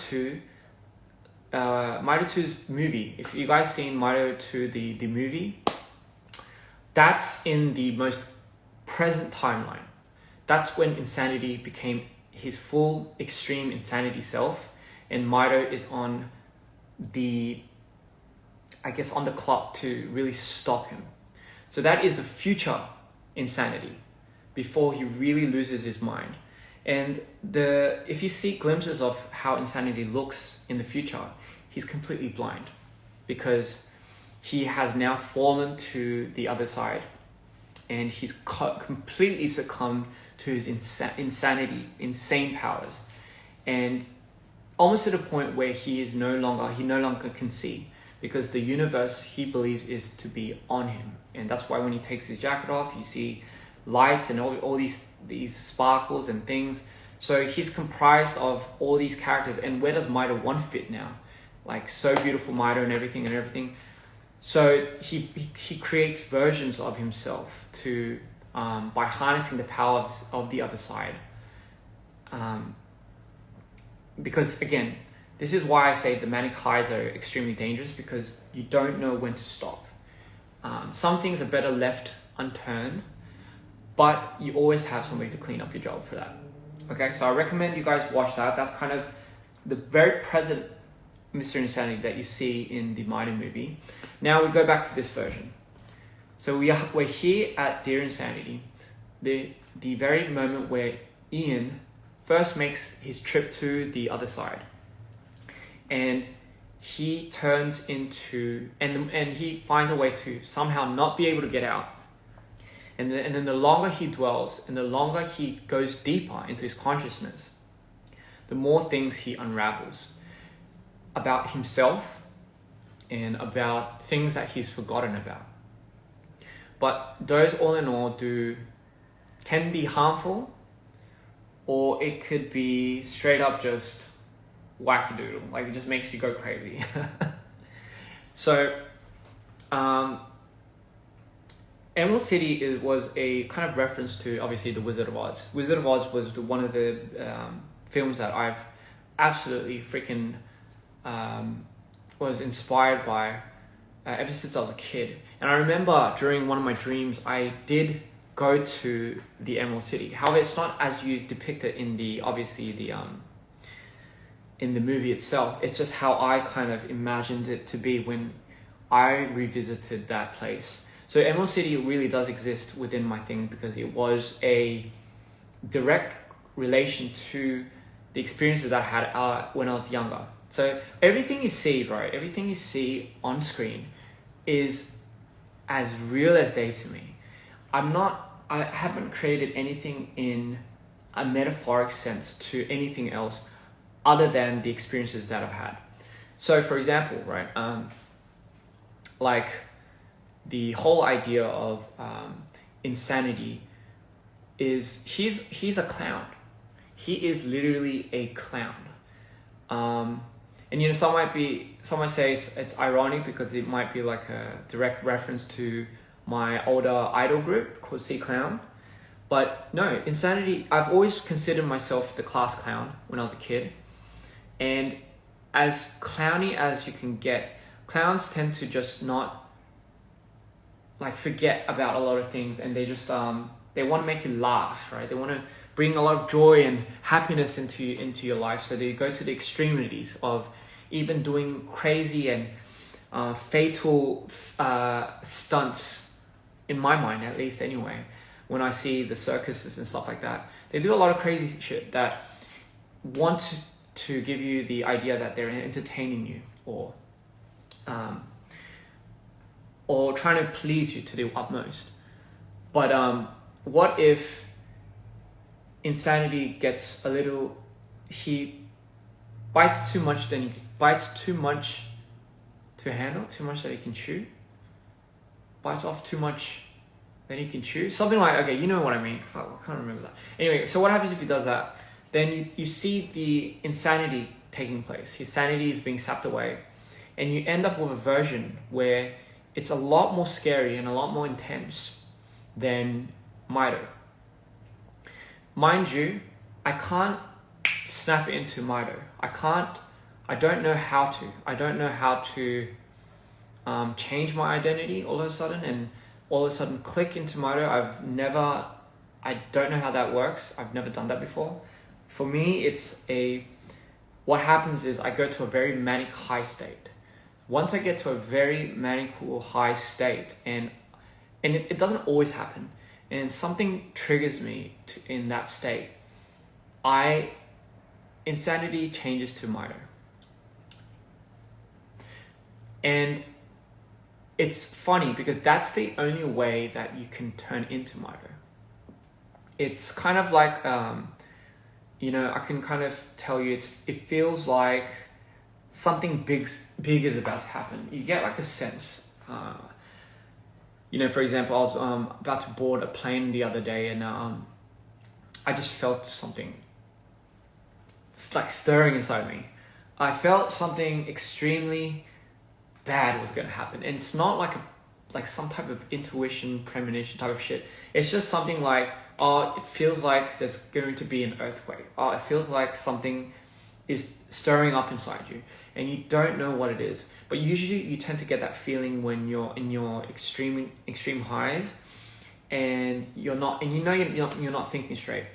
2's movie, if you guys seen Mido 2, the movie, that's in the most present timeline. That's when Insanity became his full extreme insanity self, and Mido is on the clock to really stop him. So that is the future Insanity before he really loses his mind. And if you see glimpses of how Insanity looks in the future, he's completely blind because he has now fallen to the other side. and he's completely succumbed to his insane powers, and almost to the point where he no longer can see, because the universe he believes is to be on him. And that's why when he takes his jacket off, you see lights and all these sparkles and things. So he's comprised of all these characters. And where does Mida 1 fit now? Like, so beautiful Mida and everything. So he creates versions of himself to by harnessing the power of the other side. Because again, this is why I say the manic highs are extremely dangerous, because you don't know when to stop. Some things are better left unturned, but you always have somebody to clean up your job for that. Okay, so I recommend you guys watch that. That's kind of the very present Mr. Insanity that you see in the Mida movie. Now we go back to this version. So we're here at Dear Insanity, the very moment where Ian first makes his trip to the other side, and he turns into and he finds a way to somehow not be able to get out. And then the longer he dwells and the longer he goes deeper into his consciousness, the more things he unravels about himself and about things that he's forgotten about. But those, all in all, can be harmful, or it could be straight up just wackadoodle. Like, it just makes you go crazy. So, Emerald City was a kind of reference to, obviously, The Wizard of Oz. Wizard of Oz was one of the films that I've absolutely freaking was inspired by ever since I was a kid. And I remember during one of my dreams, I did go to the Emerald City. However, it's not as you depict it in the in the movie itself. It's just how I kind of imagined it to be when I revisited that place. So Emerald City really does exist within my thing, because it was a direct relation to the experiences that I had when I was younger. So everything you see, right, everything you see on screen is as real as day to me. I haven't created anything in a metaphoric sense to anything else other than the experiences that I've had. So for example, right, like the whole idea of insanity is he's a clown. He is literally a clown. And you know, some might say it's ironic, because it might be like a direct reference to my older idol group called C Clown. But no, Insanity, I've always considered myself the class clown when I was a kid. And as clowny as you can get, clowns tend to just not like forget about a lot of things, and they just they want to make you laugh, right? They want to bring a lot of joy and happiness into your life. So they go to the extremities of even doing crazy and fatal stunts, in my mind at least anyway. When I see the circuses and stuff like that, they do a lot of crazy shit that want to give you the idea that they're entertaining you, or trying to please you to the utmost. But what if Insanity gets a little, he bites too much, then he bites too much to handle, too much that he can chew, bites off too much then he can chew, something like, okay, you know what I mean. Fuck, I can't remember that. Anyway, so what happens if he does that? Then you see the insanity taking place. His sanity is being sapped away, and you end up with a version where it's a lot more scary and a lot more intense than Mido. Mind you, I can't snap into Mido. I don't know how to. I don't know how to change my identity all of a sudden and all of a sudden click into Mido. I don't know how that works. I've never done that before. For me, what happens is I go to a very manic high state. Once I get to a very manical high state, and it doesn't always happen, and something triggers me in that state, insanity changes to Mido. And it's funny because that's the only way that you can turn into Mito. It's kind of like, you know, I can kind of tell you, it feels like something big is about to happen. You get like a sense. You know, for example, I was about to board a plane the other day, and I just felt something like stirring inside me. I felt something extremely bad was going to happen, and it's not like some type of intuition, premonition type of shit. It's just something like, oh, it feels like there's going to be an earthquake. Oh, it feels like something is stirring up inside you, and you don't know what it is. But usually you tend to get that feeling when you're in your extreme highs, and you're not thinking straight,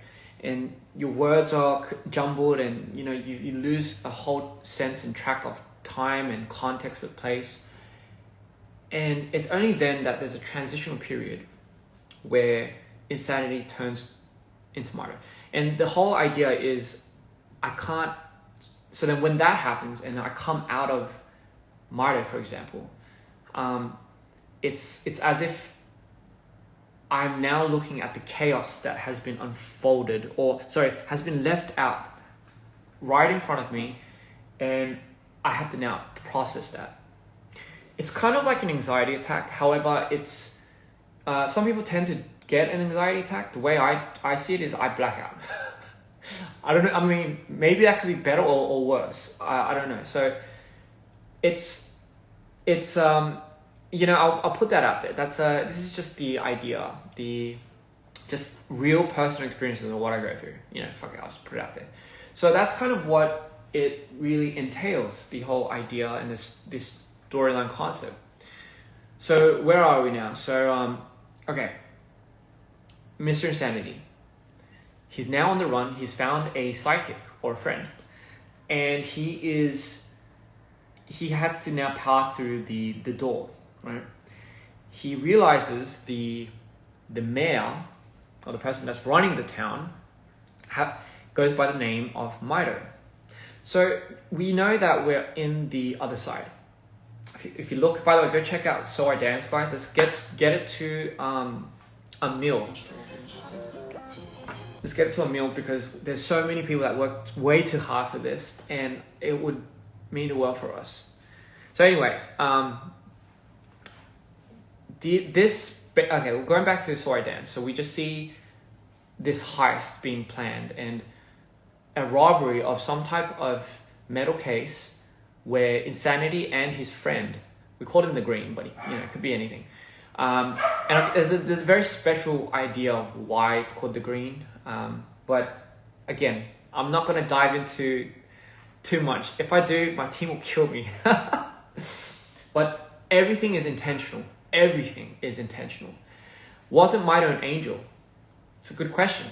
and your words are jumbled, and you know you lose a whole sense and track of time and context of place. And it's only then that there's a transitional period where insanity turns into Mito. And the whole idea is so then when that happens and I come out of Mito, for example, it's as if I'm now looking at the chaos that has been unfolded, has been left out right in front of me, and I have to now process that. It's kind of like an anxiety attack. However, it's some people tend to get an anxiety attack. The way I see it is I black out. I don't know. I mean, maybe that could be better or worse. I don't know. So it's you know, I'll put that out there. That's this is just the idea, just real personal experiences of what I go through. You know, fuck it, I'll just put it out there. So that's kind of what it really entails, the whole idea and this storyline concept. So where are we now? So okay, Mr. Insanity. He's now on the run. He's found a sidekick or a friend, and he has to now pass through the door, right? He realizes the mayor, or the person that's running the town, goes by the name of Mito. So we know that we're in the other side. If you look, by the way, go check out So I Dance, guys. Let's get it to a meal. Let's get it to a meal, because there's so many people that worked way too hard for this, and it would mean the world for us. So anyway, we're going back to the So I Dance. So we just see this heist being planned, and a robbery of some type of metal case where Insanity and his friend, we called him the Green, but it could be anything. And there's a very special idea of why it's called the Green. But again, I'm not going to dive into too much. If I do, my team will kill me. But everything is intentional. Everything is intentional. Wasn't Mito an angel? It's a good question.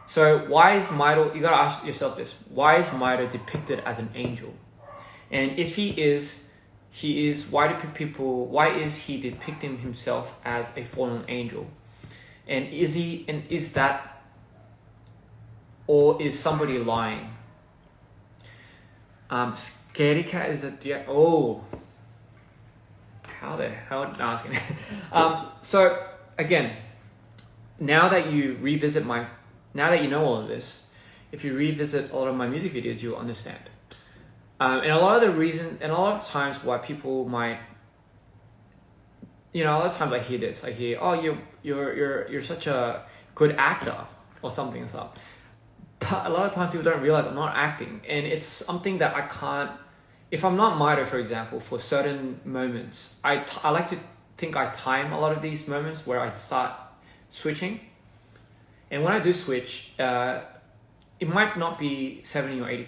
So why is Mito, you gotta ask yourself this, why is Mito depicted as an angel? And if he is, why is he depicting himself as a fallen angel? And is that, or is somebody lying? Scaredy Cat is how the hell? No, I was kidding. So again, now that you know all of this, if you revisit a lot of my music videos, you'll understand. And a lot of times why people might, a lot of times I hear, oh, you're such a good actor or something and stuff. But a lot of times people don't realize I'm not acting, and it's something that I can't. If I'm not Mito, for example, for certain moments, I like to think I time a lot of these moments where I start switching. And when I do switch, it might not be 70 or 80%.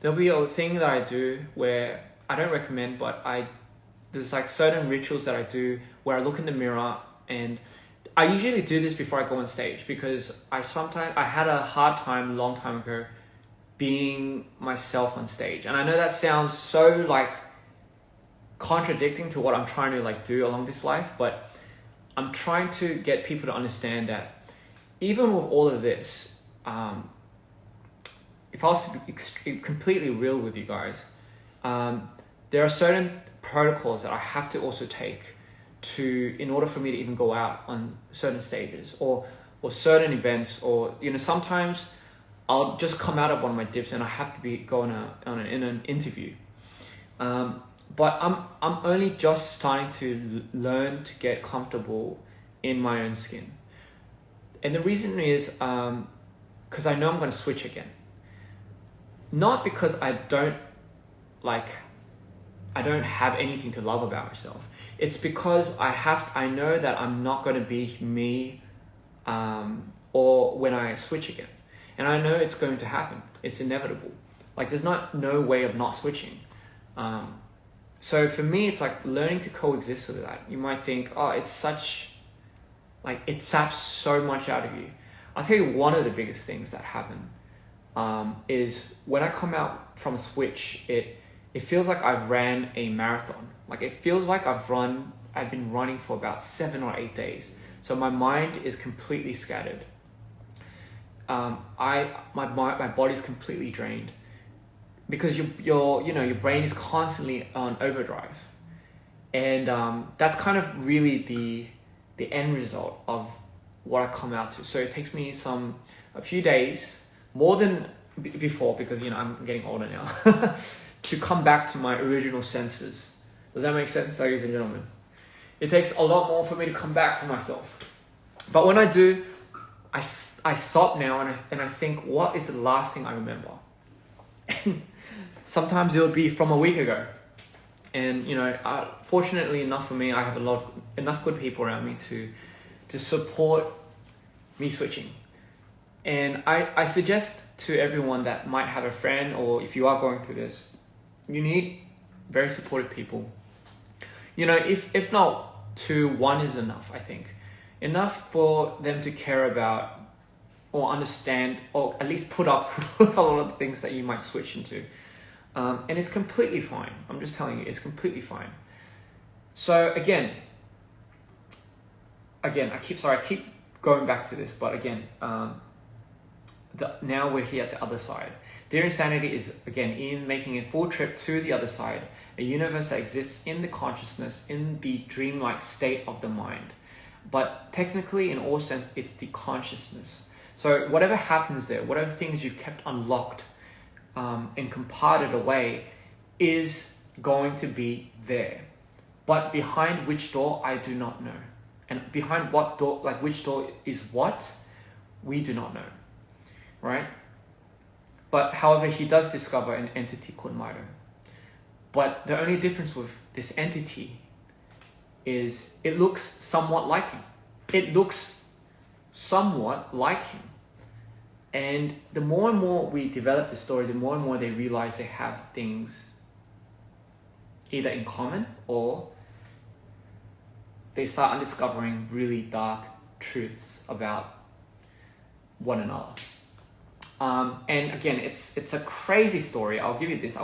There'll be a thing that I do where I don't recommend, but there's like certain rituals that I do where I look in the mirror, and I usually do this before I go on stage, because I had a hard time a long time ago being myself on stage. And I know that sounds so like contradicting to what I'm trying to like do along this life, but I'm trying to get people to understand that even with all of this, if I was to be completely real with you guys, there are certain protocols that I have to also take in order for me to even go out on certain stages or certain events, or sometimes I'll just come out of one of my dips and I have to be going in an interview. But I'm only just starting to learn to get comfortable in my own skin. And the reason is because I know I'm going to switch again. Not because I don't have anything to love about myself. It's because I know that I'm not going to be me or when I switch again. And I know it's going to happen. It's inevitable. Like there's no way of not switching. So for me, it's like learning to coexist with that. You might think, oh, it saps so much out of you. I'll tell you one of the biggest things that happen is when I come out from a switch, it feels like I've ran a marathon. Like it feels like I've been running for about 7 or 8 days. So my mind is completely scattered. My body's completely drained because your brain is constantly on overdrive, and that's kind of really the end result of what I come out to. So it takes me a few days more than before, because I'm getting older now, to come back to my original senses. Does that make sense, ladies and gentlemen? It takes a lot more for me to come back to myself. But when I do, I stop now and I think, what is the last thing I remember? And sometimes it'll be from a week ago. And fortunately enough for me, I have enough good people around me to support me switching. And I suggest to everyone that might have a friend, or if you are going through this, you need very supportive people. If not two, one is enough, I think. Enough for them to care about or understand, or at least put up with a lot of the things that you might switch into. And it's completely fine. I'm just telling you, it's completely fine. So again, I keep going back to this, but again, now we're here at the other side. Dear Insanity is, again, in making a full trip to the other side, a universe that exists in the consciousness, in the dreamlike state of the mind. But technically, in all sense, it's the consciousness. So whatever happens there, whatever things you've kept unlocked and comparted away, is going to be there. But behind which door, I do not know. And behind what door, which door is what, we do not know. Right? But however, he does discover an entity called Mito. But the only difference with this entity is it looks somewhat like him. It looks somewhat like him. And the more and more we develop the story, the more and more they realize they have things either in common, or they start undiscovering really dark truths about one another. And again, it's a crazy story. I'll give you this.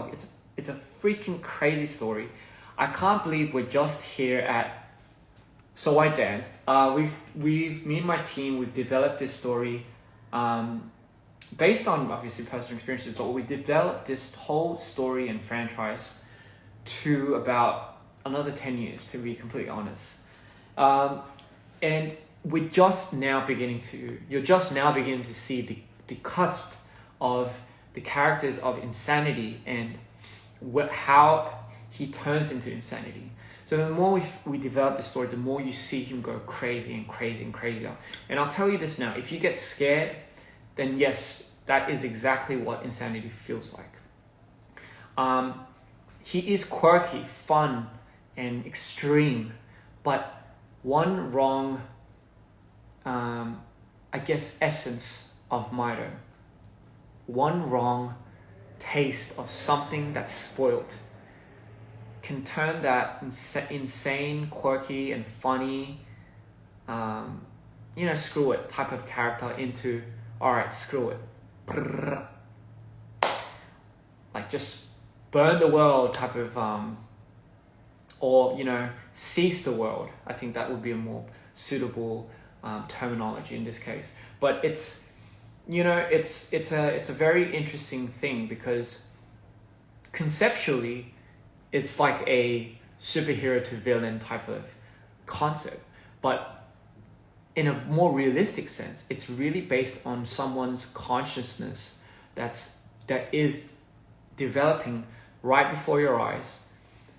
It's a freaking crazy story. I can't believe we're just here at So I Danced. Me and my team, we've developed this story based on obviously personal experiences, but we developed this whole story and franchise to about another 10 years, to be completely honest. And you're just now beginning to see the cusp of the characters of Insanity and how he turns into insanity. So the more we develop the story, the more you see him go crazy and crazy and crazier. And I'll tell you this now, if you get scared, then yes, that is exactly what Insanity feels like. He is quirky, fun, and extreme, but one wrong, essence of Mito, one wrong taste of something that's spoiled, can turn that insane, quirky, and funny, screw it type of character into, alright, screw it. Like just burn the world type of, cease the world. I think that would be a more suitable terminology in this case. But it's a very interesting thing, because conceptually, it's like a superhero to villain type of concept, but in a more realistic sense, it's really based on someone's consciousness that is developing right before your eyes.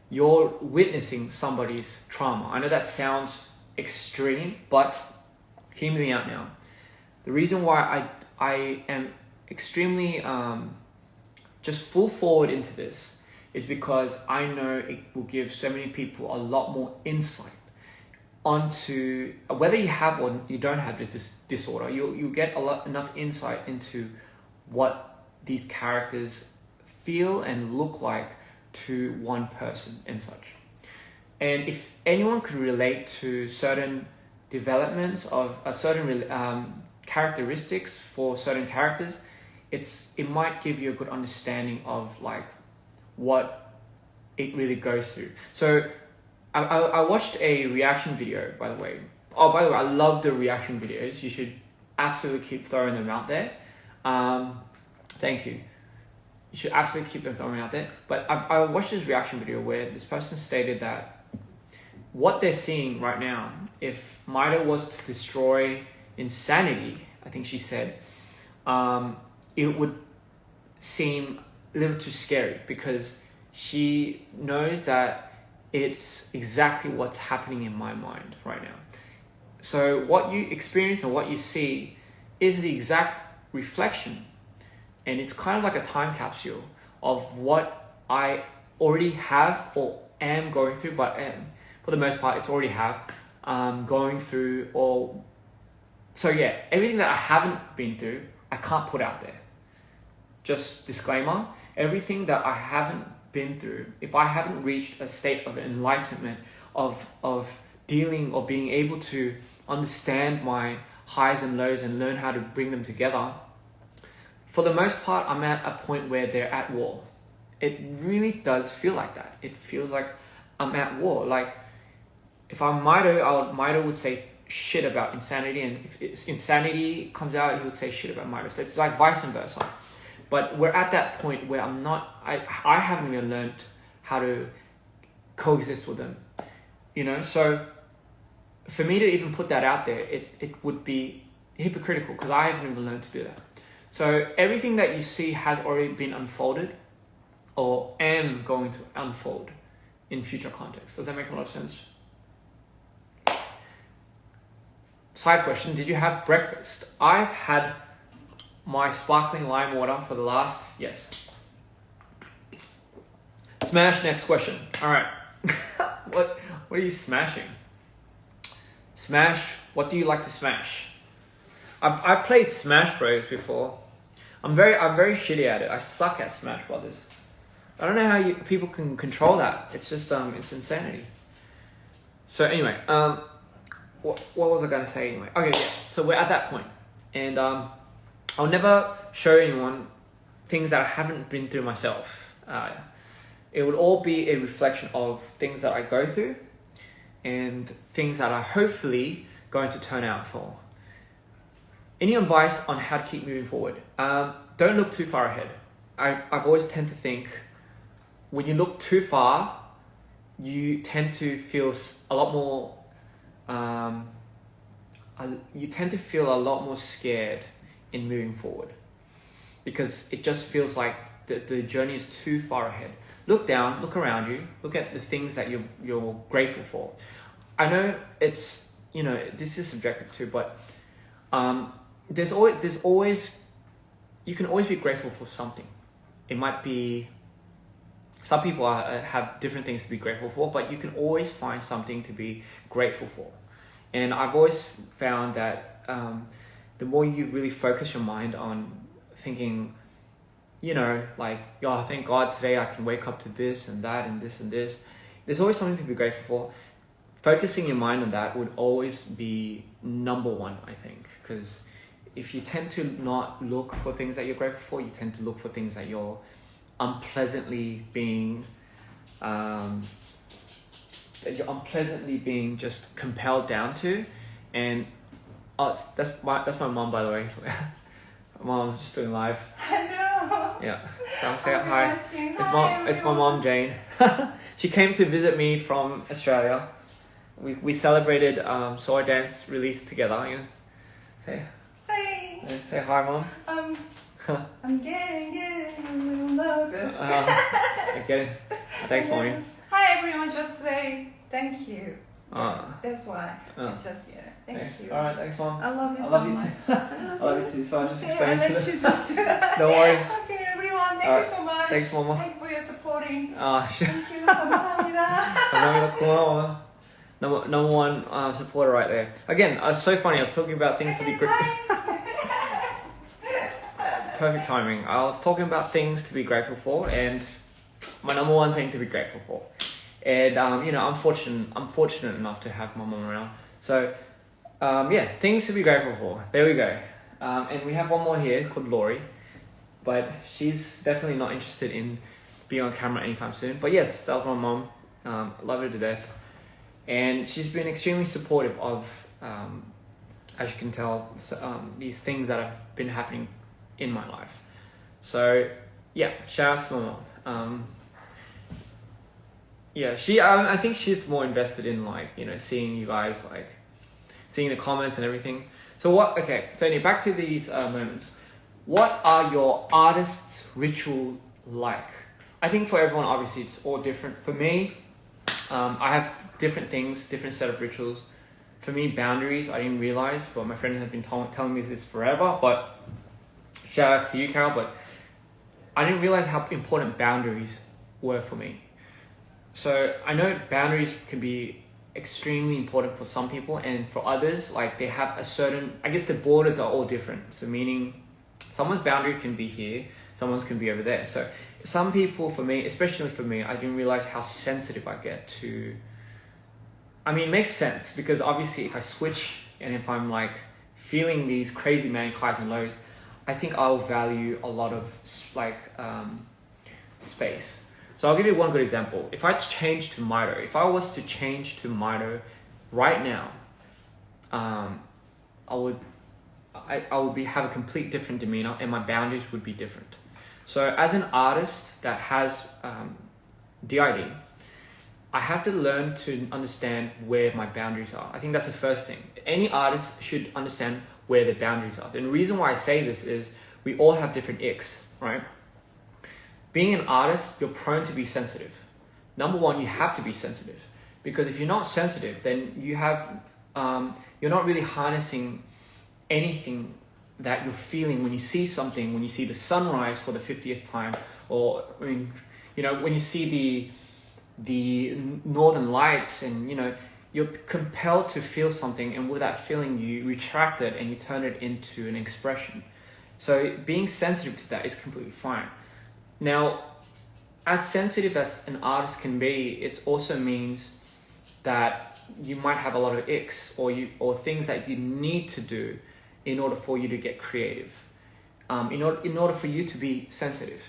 You're witnessing somebody's trauma. I know that sounds extreme, but hear me out now. The reason why I am extremely just full forward into this is because I know it will give so many people a lot more insight onto whether you have or you don't have this disorder. You'll get enough insight into what these characters feel and look like to one person and such. And if anyone could relate to certain developments of a certain characteristics for certain characters, it might give you a good understanding of like what it really goes through. So I watched a reaction video, by the way. Oh, by the way, I love the reaction videos. You should absolutely keep throwing them out there. Thank you. You should absolutely keep them throwing out there. But I watched this reaction video where this person stated that what they're seeing right now, if Maida was to destroy insanity, I think she said, it would seem a little too scary because she knows that it's exactly what's happening in my mind right now. So what you experience and what you see is the exact reflection, and it's kind of like a time capsule of what I already have or am going through, but for the most part, it's already have going through. Or so yeah, everything that I haven't been through, I can't put out there. Just disclaimer, everything that I haven't been through, if I haven't reached a state of enlightenment of dealing or being able to understand my highs and lows and learn how to bring them together, for the most part, I'm at a point where they're at war. It really does feel like that. It feels like I'm at war. Like if I'm Maida would say shit about insanity, and if insanity comes out, he would say shit about Maida. So it's like vice versa. But we're at that point where I haven't even learned how to coexist with them, you know? So for me to even put that out there, it would be hypocritical because I haven't even learned to do that. So everything that you see has already been unfolded or am going to unfold in future context. Does that make a lot of sense? Side question, did you have breakfast? I've had my sparkling lime water for the last, yes. Smash, next question. All right. What are you smashing? Smash, what do you like to smash? I've played Smash Bros before. I'm very shitty at it. I suck at Smash Brothers. I don't know how people can control that. It's just it's insanity. So anyway, what was I gonna say anyway? Okay, yeah. So we're at that point, and I'll never show anyone things that I haven't been through myself. It would all be a reflection of things that I go through and things that are hopefully going to turn out for. Any advice on how to keep moving forward? Don't look too far ahead. I've always tend to think when you look too far, you tend to feel a lot more. You tend to feel a lot more scared in moving forward because it just feels like the journey is too far ahead. Look down, look around you, look at the things that you're grateful for. I know it's, this is subjective too, but there's always you can always be grateful for something. It might be, some people have different things to be grateful for, but you can always find something to be grateful for. And I've always found that the more you really focus your mind on thinking, like, thank God today I can wake up to this and that and this and this. There's always something to be grateful for. Focusing your mind on that would always be number one, I think. Because if you tend to not look for things that you're grateful for, you tend to look for things that you're unpleasantly being just compelled down to. And that's my mom, by the way. My mom's just doing live. Hello. Yeah. So I'll say hi. It's my mom, Jane. She came to visit me from Australia. we celebrated Soul Dance release together. You know, say Hey. say hi, Mom. I'm getting a little nervous. I get it. Thanks, Mommy. Hi everyone, just say thank you. Uh, That's why. Just thank thanks. you. All right, thanks, Mom. I love you I so love you much. too. I love you too. So I just Okay, I'll explained to let them. you just do that. No worries. Okay, everyone, thank you so much. Thanks, Mama. Thank you for your supporting. Sure. Thank you. 감사합니다. 감사합니다. 고마워. Number one supporter right there. Again, it's so funny. I was talking about things to be grateful. Perfect timing. I was talking about things to be grateful for, and my number one thing to be grateful for. And you know, I'm fortunate enough to have my mom around. So yeah, things to be grateful for. There we go. And we have one more here called Lori, but she's definitely not interested in being on camera anytime soon. But yes, that was my mom. Love her to death, and she's been extremely supportive of, as you can tell, these things that have been happening in my life. So yeah, shout out to my mom. Yeah, I think she's more invested in, like, you know, seeing you guys, like seeing the comments and everything. So anyway, back to these moments. What are your artist's ritual like? I think for everyone, obviously, it's all different. For me, I have different things, different set of rituals. For me, boundaries, I didn't realize, but my friend has been telling me this forever, but shout out to you, Carol, but I didn't realize how important boundaries were for me. So I know boundaries can be extremely important for some people, and for others, like, they have a certain, I guess the borders are all different. So meaning someone's boundary can be here, someone's can be over there. So some people, for me, especially for me, I didn't realize how sensitive I get to, I mean, it makes sense because obviously if I switch and if I'm like feeling these crazy manic highs and lows, I think I'll value a lot of like space. So I'll give you one good example. If I change to Mito, if I was to change to Mito right now, I would have a complete different demeanor, and my boundaries would be different. So as an artist that has DID, I have to learn to understand where my boundaries are. I think that's the first thing. Any artist should understand where their boundaries are. And the reason why I say this is we all have different icks, right? Being an artist, you're prone to be sensitive. Number one, you have to be sensitive, because if you're not sensitive, then you have, you're not really harnessing anything that you're feeling when you see something, when you see the sunrise for the 50th time, or, I mean, you know, when you see the northern lights, and, you know, you're compelled to feel something, and with that feeling, you retract it and you turn it into an expression. So being sensitive to that is completely fine. Now, as sensitive as an artist can be, it also means that you might have a lot of icks or things that you need to do in order for you to get creative, in order for you to be sensitive,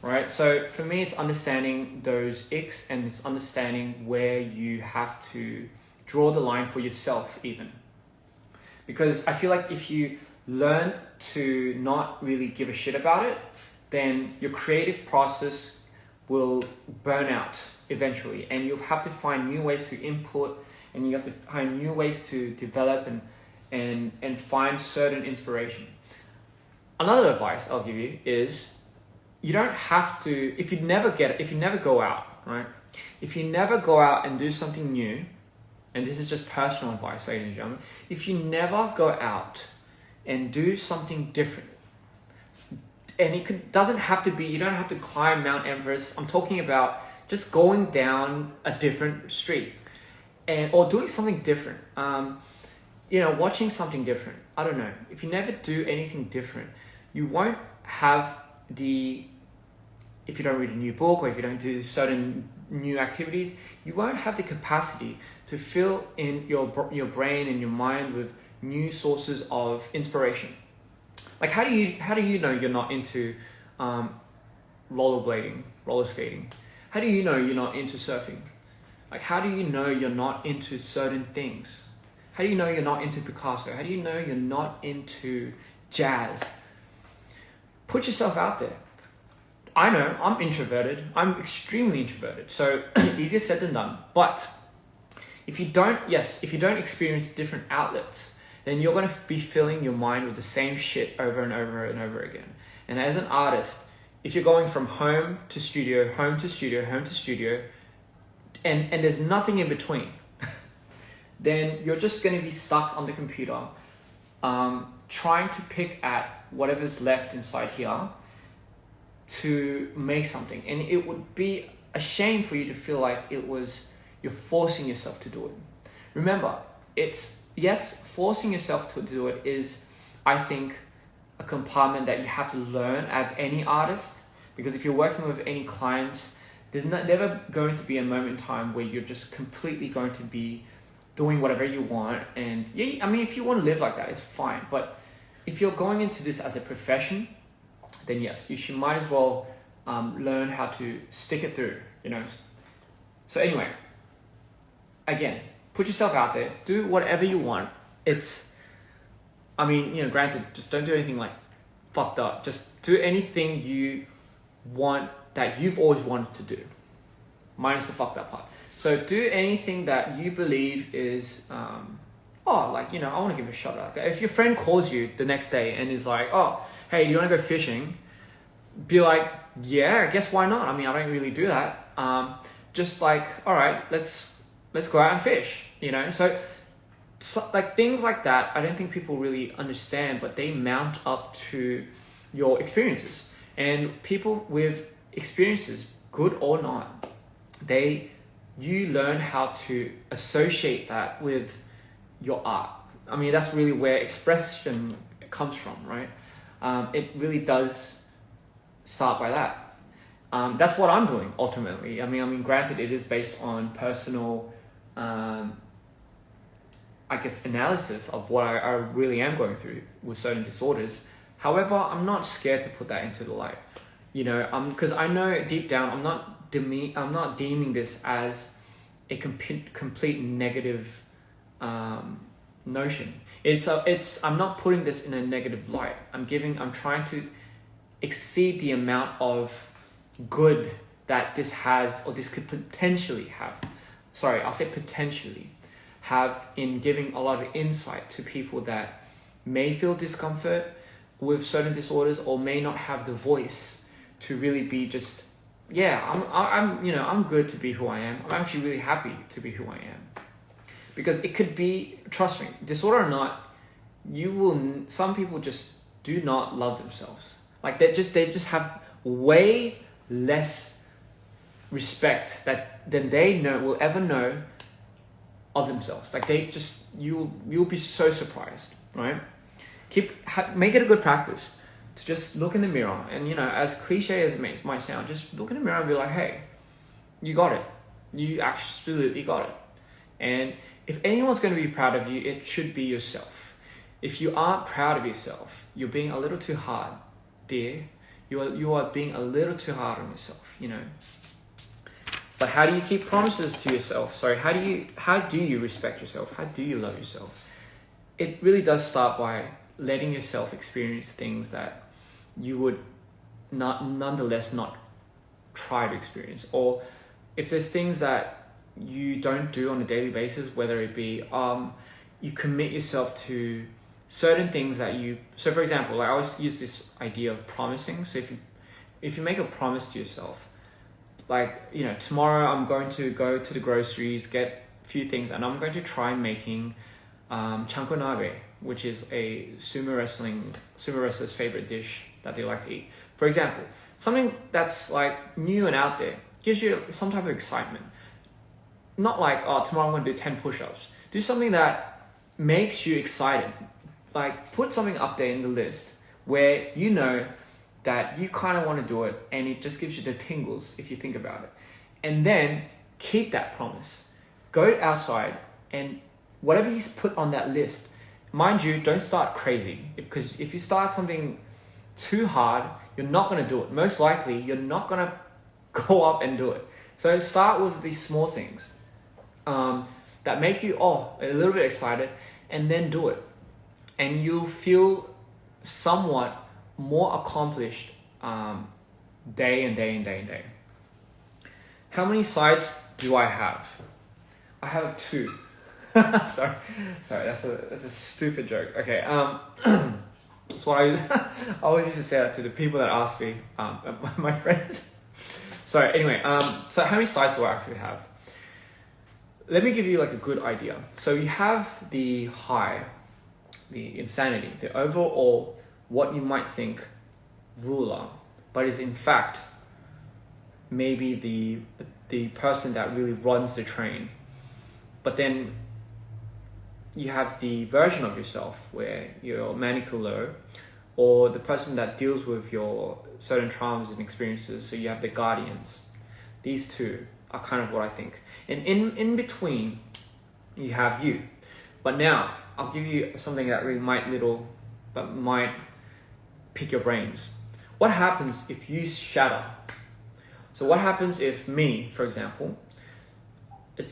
right? So for me, it's understanding those icks, and it's understanding where you have to draw the line for yourself even. Because I feel like if you learn to not really give a shit about it, then your creative process will burn out eventually, and you'll have to find new ways to input, and you have to find new ways to develop and find certain inspiration. Another advice I'll give you is, you don't have to, if you never go out, right? If you never go out and do something new, and this is just personal advice, ladies and gentlemen, if you never go out and do something different, and doesn't have to be, you don't have to climb Mount Everest. I'm talking about just going down a different street, or doing something different. You know, watching something different. I don't know. If you never do anything different, you won't have if you don't read a new book, or if you don't do certain new activities, you won't have the capacity to fill in your brain and your mind with new sources of inspiration. Like, how do you know you're not into roller skating? How do you know you're not into surfing? Like, how do you know you're not into certain things? How do you know you're not into Picasso? How do you know you're not into jazz? Put yourself out there. I know I'm introverted. I'm extremely introverted. So easier said than done. But if you don't experience different outlets, then you're going to be filling your mind with the same shit over and over and over again. And as an artist, if you're going from home to studio, home to studio, home to studio, and there's nothing in between, then you're just going to be stuck on the computer, trying to pick at whatever's left inside here to make something. And it would be a shame for you to feel like you're forcing yourself to do it. Remember, forcing yourself to do it is, I think, a compartment that you have to learn as any artist, because if you're working with any clients, there's never going to be a moment in time where you're just completely going to be doing whatever you want. And yeah, I mean, if you want to live like that, it's fine. But if you're going into this as a profession, then yes, you might as well learn how to stick it through, you know. So anyway, again, put yourself out there, do whatever you want. Granted, just don't do anything like fucked up. Just do anything you want that you've always wanted to do, minus the fucked up part. So do anything that you believe is, I want to give a shot out. If your friend calls you the next day and is like, oh, hey, do you want to go fishing? Be like, yeah, I guess why not? I mean, I don't really do that. Just like, all right, let's go out and fish, you know? So like things like that, I don't think people really understand, but they mount up to your experiences. And people with experiences, good or not, you learn how to associate that with your art. I mean, that's really where expression comes from, right? It really does start by that. That's what I'm doing ultimately. I mean, granted, it is based on personal, analysis of what I really am going through with certain disorders. However, I'm not scared to put that into the light, you know, because I know deep down I'm not deeming this as a complete negative notion. I'm not putting this in a negative light. I'm trying to exceed the amount of good that this has, or this could potentially have. Sorry, I'll say potentially have in giving a lot of insight to people that may feel discomfort with certain disorders, or may not have the voice to really be just, I'm good to be who I am. I'm actually really happy to be who I am. Because it could be, trust me, disorder or not, some people just do not love themselves. Like they just have way less respect than they will ever know of themselves. Like you'll be so surprised, right? Make it a good practice to just look in the mirror, and you know, as cliche as it might sound, just look in the mirror and be like, hey, you got it. You absolutely got it. And if anyone's going to be proud of you, it should be yourself. If you aren't proud of yourself, you're being a little too hard, dear. You are being a little too hard on yourself, you know. But how do you keep promises to yourself? Sorry, how do you respect yourself? How do you love yourself? It really does start by letting yourself experience things that you would nonetheless not try to experience. Or if there's things that you don't do on a daily basis, whether it be you commit yourself to certain things so for example, I always use this idea of promising. So if you make a promise to yourself, like, you know, tomorrow I'm going to go to the groceries, get a few things, and I'm going to try making chankonabe, which is a sumo wrestler's favorite dish that they like to eat. For example, something that's like new and out there, gives you some type of excitement. Not like, oh, tomorrow I'm going to do 10 push-ups. Do something that makes you excited. Like, put something up there in the list where you know that you kind of want to do it, and it just gives you the tingles if you think about it. And then keep that promise. Go outside, and whatever you put on that list, mind you, don't start crazy, because if you start something too hard, you're not going to do it. Most likely, you're not going to go up and do it. So start with these small things that make you a little bit excited, and then do it. And you'll feel somewhat more accomplished day and day and day and day. How many sites do I have? I have two. sorry, that's a stupid joke. Okay, that's what I always used to say that to the people that ask me, my friends. Sorry, anyway, so how many sides do I actually have? Let me give you like a good idea. So you have the high, the insanity, the overall, what you might think ruler, but is in fact maybe the person that really runs the train. But then you have the version of yourself where you're manic low, or the person that deals with your certain traumas and experiences. So you have the guardians. These two are kind of what I think. And in between, you have you. But now I'll give you something that really might pick your brains. What happens if you shatter? So what happens if me, for example, oh,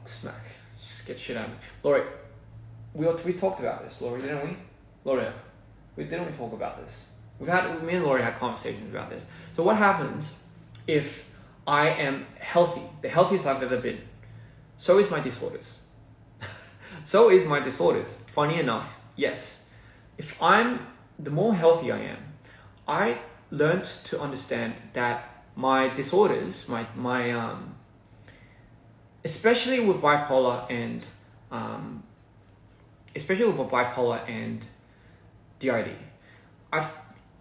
smack. Just get shit out of me. Laurie, we talked about this, Laurie, didn't we? Laurie, didn't we talk about this? Me and Laurie had conversations about this. So what happens if I am healthy, the healthiest I've ever been? So is my disorders. So is my disorders. Funny enough, yes. If I'm, the more healthy I am, I learned to understand that my disorders, especially with bipolar and DID, I've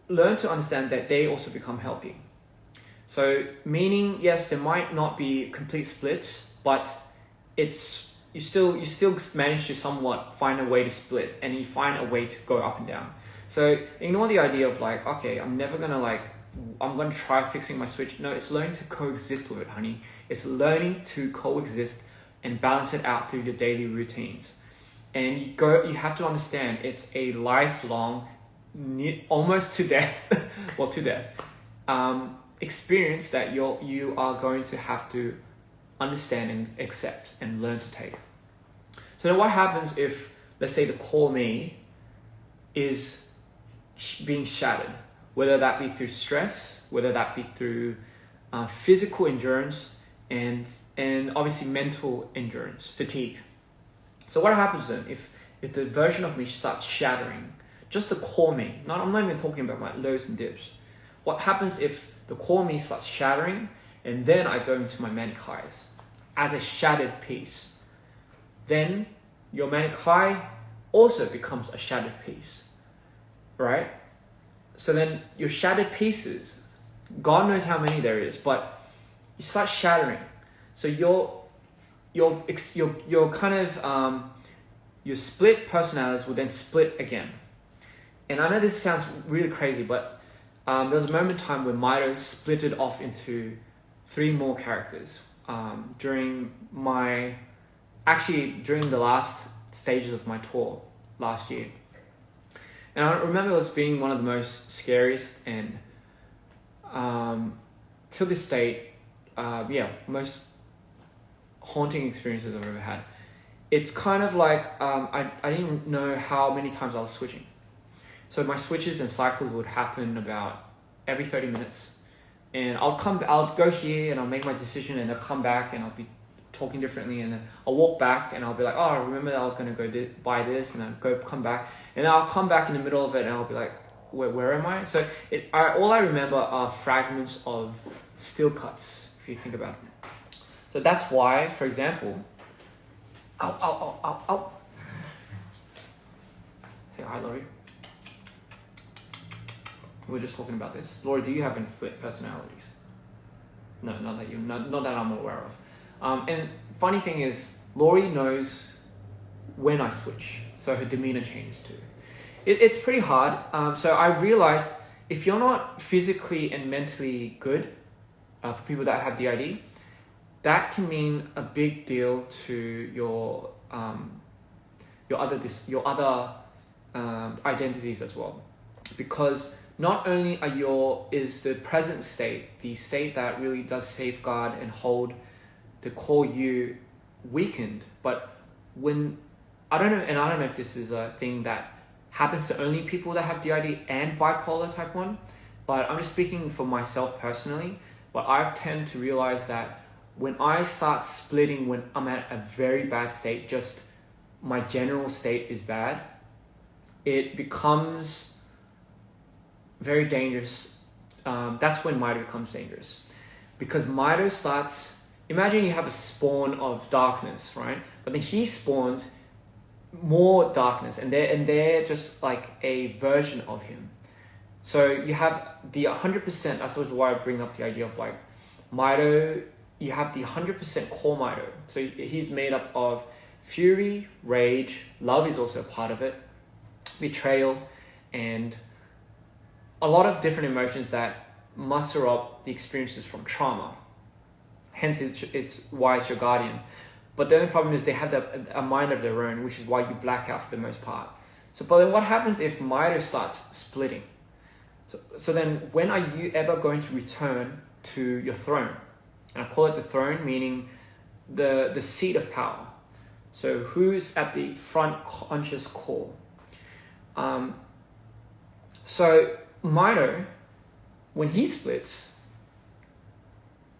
learned to understand that they also become healthy. So meaning, yes, there might not be complete splits, but you still manage to somewhat find a way to split, and you find a way to go up and down. So ignore the idea of like, okay, I'm gonna try fixing my switch. No, it's learning to coexist with it, honey. It's learning to coexist and balance it out through your daily routines. And you have to understand it's a lifelong, almost to death, experience that you are going to have to understand and accept and learn to take. So then what happens if, let's say, the core me is being shattered, whether that be through stress, whether that be through physical endurance, and obviously mental endurance, fatigue. So what happens then if the version of me starts shattering, just the core me, I'm not even talking about my lows and dips. What happens if the core me starts shattering, and then I go into my manic highs as a shattered piece? Then your manic high also becomes a shattered piece, right? So then your shattered pieces, God knows how many there is, but you start shattering. So your split personalities will then split again. And I know this sounds really crazy, but there was a moment in time when Mito splitted off into 3 more characters during the last stages of my tour last year. And I remember it was being one of the most scariest and till this date, most haunting experiences I've ever had. It's kind of like I didn't know how many times I was switching. So my switches and cycles would happen about every 30 minutes. And I'll go here and I'll make my decision, and I'll come back and I'll be talking differently, and then I'll walk back and I'll be like, oh, I remember that I was going to go buy this, and I'll come back, and then I'll come back in the middle of it and I'll be like, where am I? So all I remember are fragments of steel cuts, if you think about it. So that's why, for example, ow. Say hi, Laurie. We were just talking about this. Laurie, do you have any split personalities? No, not that I'm aware of. And funny thing is, Laurie knows when I switch, so her demeanor changes too. It's pretty hard. So I realized if you're not physically and mentally good, for people that have DID, that can mean a big deal to your other identities as well, because not only is the present state the state that really does safeguard and hold the core you weakened, but when I don't know if this is a thing that happens to only people that have DID and bipolar type 1, but I'm just speaking for myself personally. But I tend to realize that when I start splitting when I'm at a very bad state, just my general state is bad, it becomes very dangerous. That's when Mito becomes dangerous. Because Mito starts, imagine you have a spawn of darkness, right? But then he spawns more darkness, and they're just like a version of him. So you have the 100%, that's why I bring up the idea of like Mito, you have the 100% core Mito. So he's made up of fury, rage, love is also a part of it, betrayal, and a lot of different emotions that muster up the experiences from trauma. Hence, it's why it's your guardian. But the only problem is they have a mind of their own, which is why you black out for the most part. So, but then what happens if Mito starts splitting? So then when are you ever going to return to your throne? And I call it the throne, meaning the seat of power. So who's at the front conscious core? So Mito, when he splits,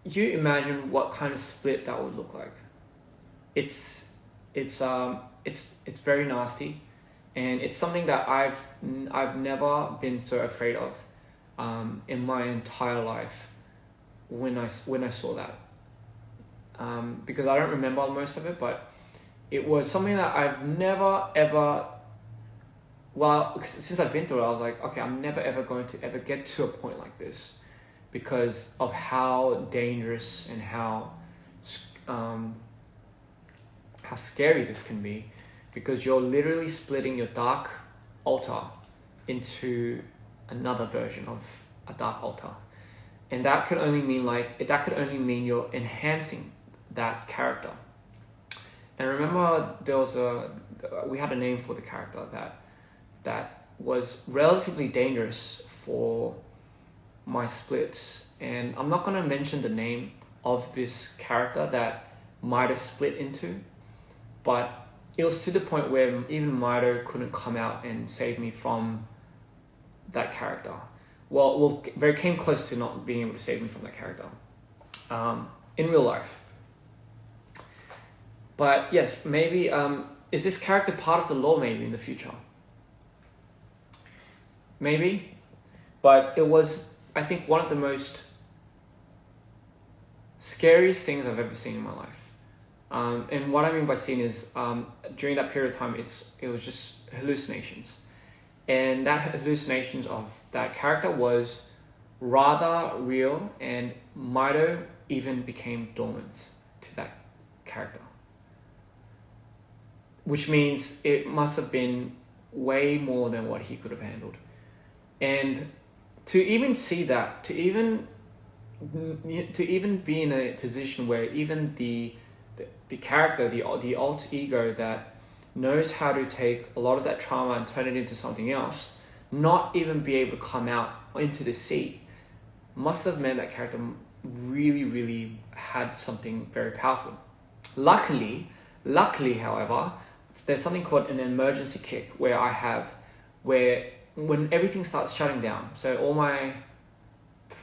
you imagine what kind of split that would look like. It's very nasty, and it's something that I've never been so afraid of in my entire life when I saw that, because I don't remember most of it, but it was something that I've never ever, well, since I've been through it, I was like, okay, I'm never ever going to ever get to a point like this because of how dangerous and how scary this can be, because you're literally splitting your dark altar into another version of a dark altar. And that could only mean you're enhancing that character. And I remember we had a name for the character that was relatively dangerous for my splits. And I'm not going to mention the name of this character that Mito split into, but it was to the point where even Mito couldn't come out and save me from that character. Well, very came close to not being able to save me from that character in real life. But yes, maybe is this character part of the lore maybe in the future? Maybe, but it was, I think, one of the most scariest things I've ever seen in my life. And what I mean by scene is during that period of time, it was just hallucinations. And that hallucinations of that character was rather real, and Mito even became dormant to that character. Which means it must have been way more than what he could have handled. And to even see that, to even be in a position where even the character, the alter ego that knows how to take a lot of that trauma and turn it into something else, not even be able to come out into the sea, must have meant that character really, really had something very powerful. Luckily, however, there's something called an emergency kick where when everything starts shutting down, so all my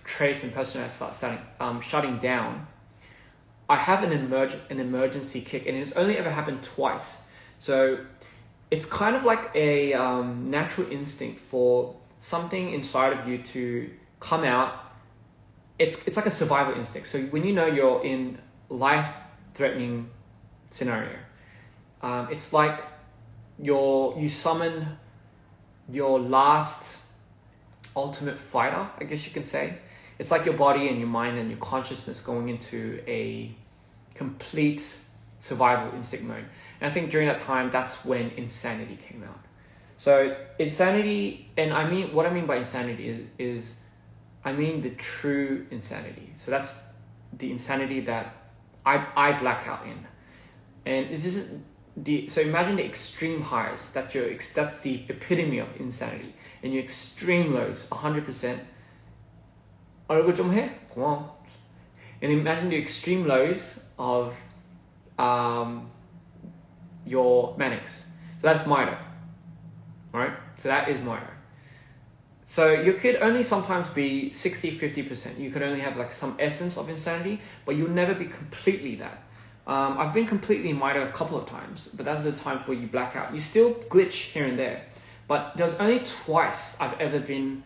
traits and personality start shutting down, I have an emergency kick, and it's only ever happened twice. So it's kind of like a natural instinct for something inside of you to come out. It's like a survival instinct. So when you know you're in life-threatening scenario, it's like you summon your last ultimate fighter, I guess you can say. It's like your body and your mind and your consciousness going into a complete survival instinct mode. And I think during that time, that's when insanity came out. So insanity, and what I mean by insanity is I mean the true insanity. So that's the insanity that I black out in. And this is so imagine the extreme highs. That's the epitome of insanity. And your extreme lows, 100%. 얼굴 좀 해? 고마워. And imagine the extreme lows of your manics. So that's Mito. Alright? So that is Mito. So you could only sometimes be 60-50%. You could only have like some essence of insanity, but you'll never be completely that. I've been completely minor a couple of times, but that's the times where you black out. You still glitch here and there, but there's only twice I've ever been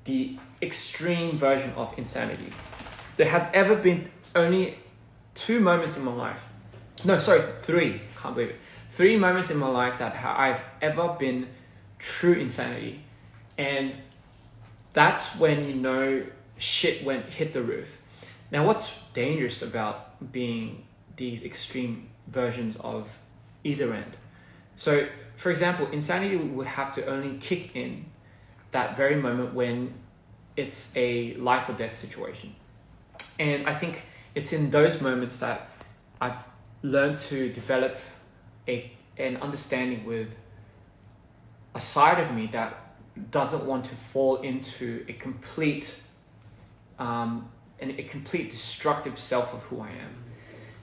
the extreme version of insanity. There has ever been only 2 moments in my life. No, sorry, 3. Can't believe it. 3 moments in my life that I've ever been true insanity. And that's when you know shit hit the roof. Now, what's dangerous about being these extreme versions of either end? So, for example, insanity would have to only kick in that very moment when it's a life or death situation. And I think it's in those moments that I've learned to develop an understanding with a side of me that doesn't want to fall into a complete destructive self of who I am.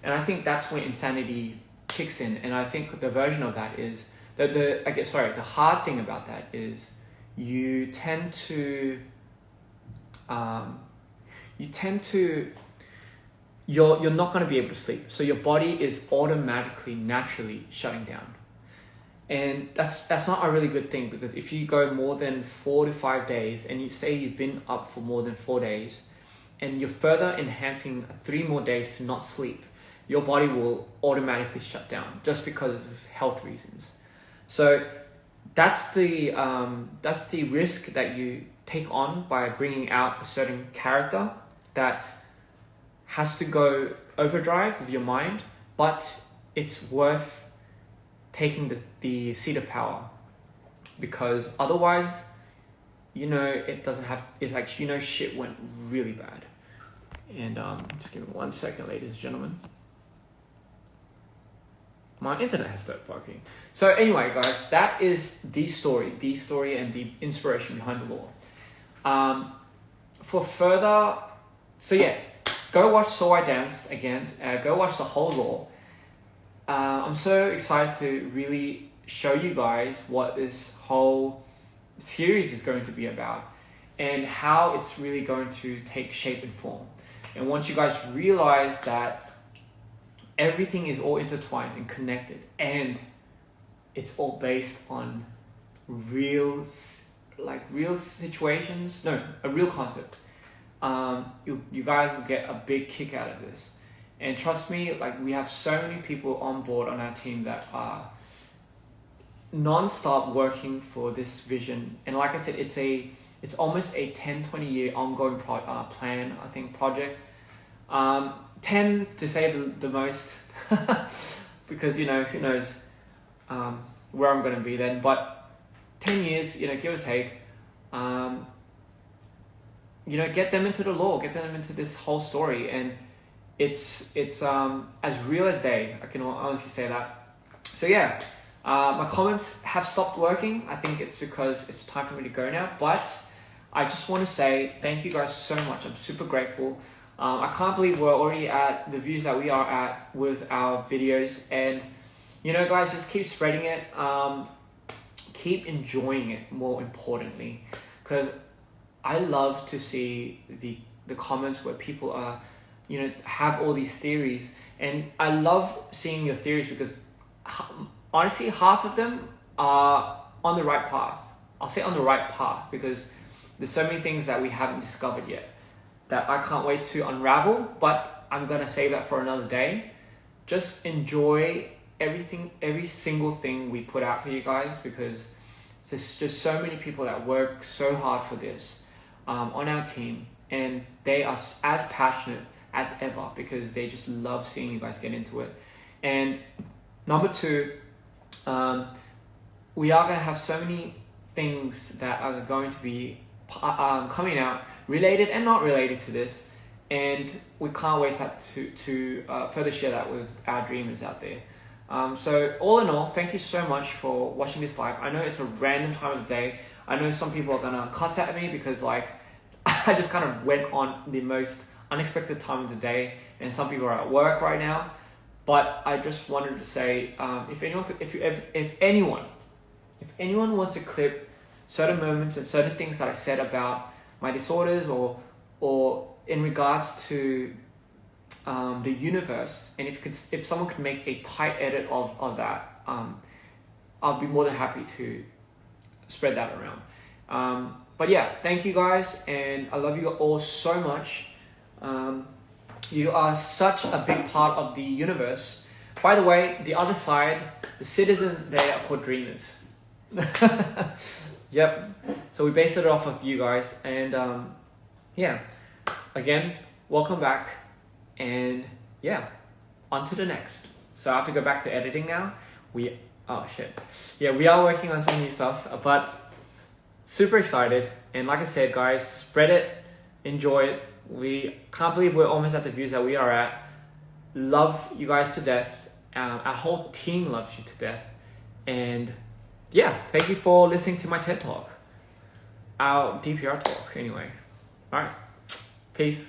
And I think that's when insanity kicks in. And I think the version of that is the hard thing about that is you tend to you're not going to be able to sleep. So your body is automatically, naturally shutting down. And that's not a really good thing, because if you go more than 4 to 5 days and you say you've been up for more than 4 days and you're further enhancing 3 more days to not sleep, your body will automatically shut down just because of health reasons. So that's the risk that you take on by bringing out a certain character that has to go overdrive with your mind, but it's worth taking the seat of power, because otherwise, it's like, shit went really bad. And just give me 1 second, ladies and gentlemen. My internet has started working. So anyway, guys, that is the story and the inspiration behind the law. Go watch So I Danced again. Go watch the whole law. I'm so excited to really show you guys what this whole series is going to be about and how it's really going to take shape and form. And once you guys realize that everything is all intertwined and connected, and it's all based on real situations, a real concept, you guys will get a big kick out of this. And trust me, like, we have so many people on board on our team that are non-stop working for this vision. And like I said, it's almost a 10-20 year ongoing plan, I think, project. 10 to say the most, because who knows where I'm going to be then, but 10 years, give or take, get them into the law, get them into this whole story. And it's as real as day. I can honestly say that. So yeah, my comments have stopped working. I think it's because it's time for me to go now, but I just want to say thank you guys so much. I'm super grateful. I can't believe we're already at the views that we are at with our videos. And guys, just keep spreading it, keep enjoying it, more importantly, because I love to see the comments where people are have all these theories, and I love seeing your theories, because honestly, half of them are on the right path. I'll say on the right path, because there's so many things that we haven't discovered yet that I can't wait to unravel, but I'm gonna save that for another day. Just enjoy every single thing we put out for you guys, because there's just so many people that work so hard for this on our team, and they are as passionate as ever, because they just love seeing you guys get into it. And number 2, we are going to have so many things that are going to be coming out, related and not related to this, and we can't wait to further share that with our dreamers out there. So all in all, thank you so much for watching this live. I know it's a random time of the day. I know some people are gonna cuss at me because I just kind of went on the most unexpected time of the day, and some people are at work right now. But I just wanted to say, if anyone wants to clip certain moments and certain things that I said about my disorders or in regards to the universe, and if someone could make a tight edit of that, I'll be more than happy to spread that around. But yeah, thank you guys, and I love you all so much. You are such a big part of the universe. By the way, the other side, the citizens, they are called dreamers. Yep. So we based it off of you guys, and yeah. Again, welcome back, and yeah, on to the next. So I have to go back to editing now. Oh shit. Yeah, we are working on some new stuff, but super excited. And like I said, guys, spread it, enjoy it. We can't believe we're almost at the views that we are at. Love you guys to death. Our whole team loves you to death. And yeah, thank you for listening to my TED Talk. Our DPR talk, anyway. Alright, peace.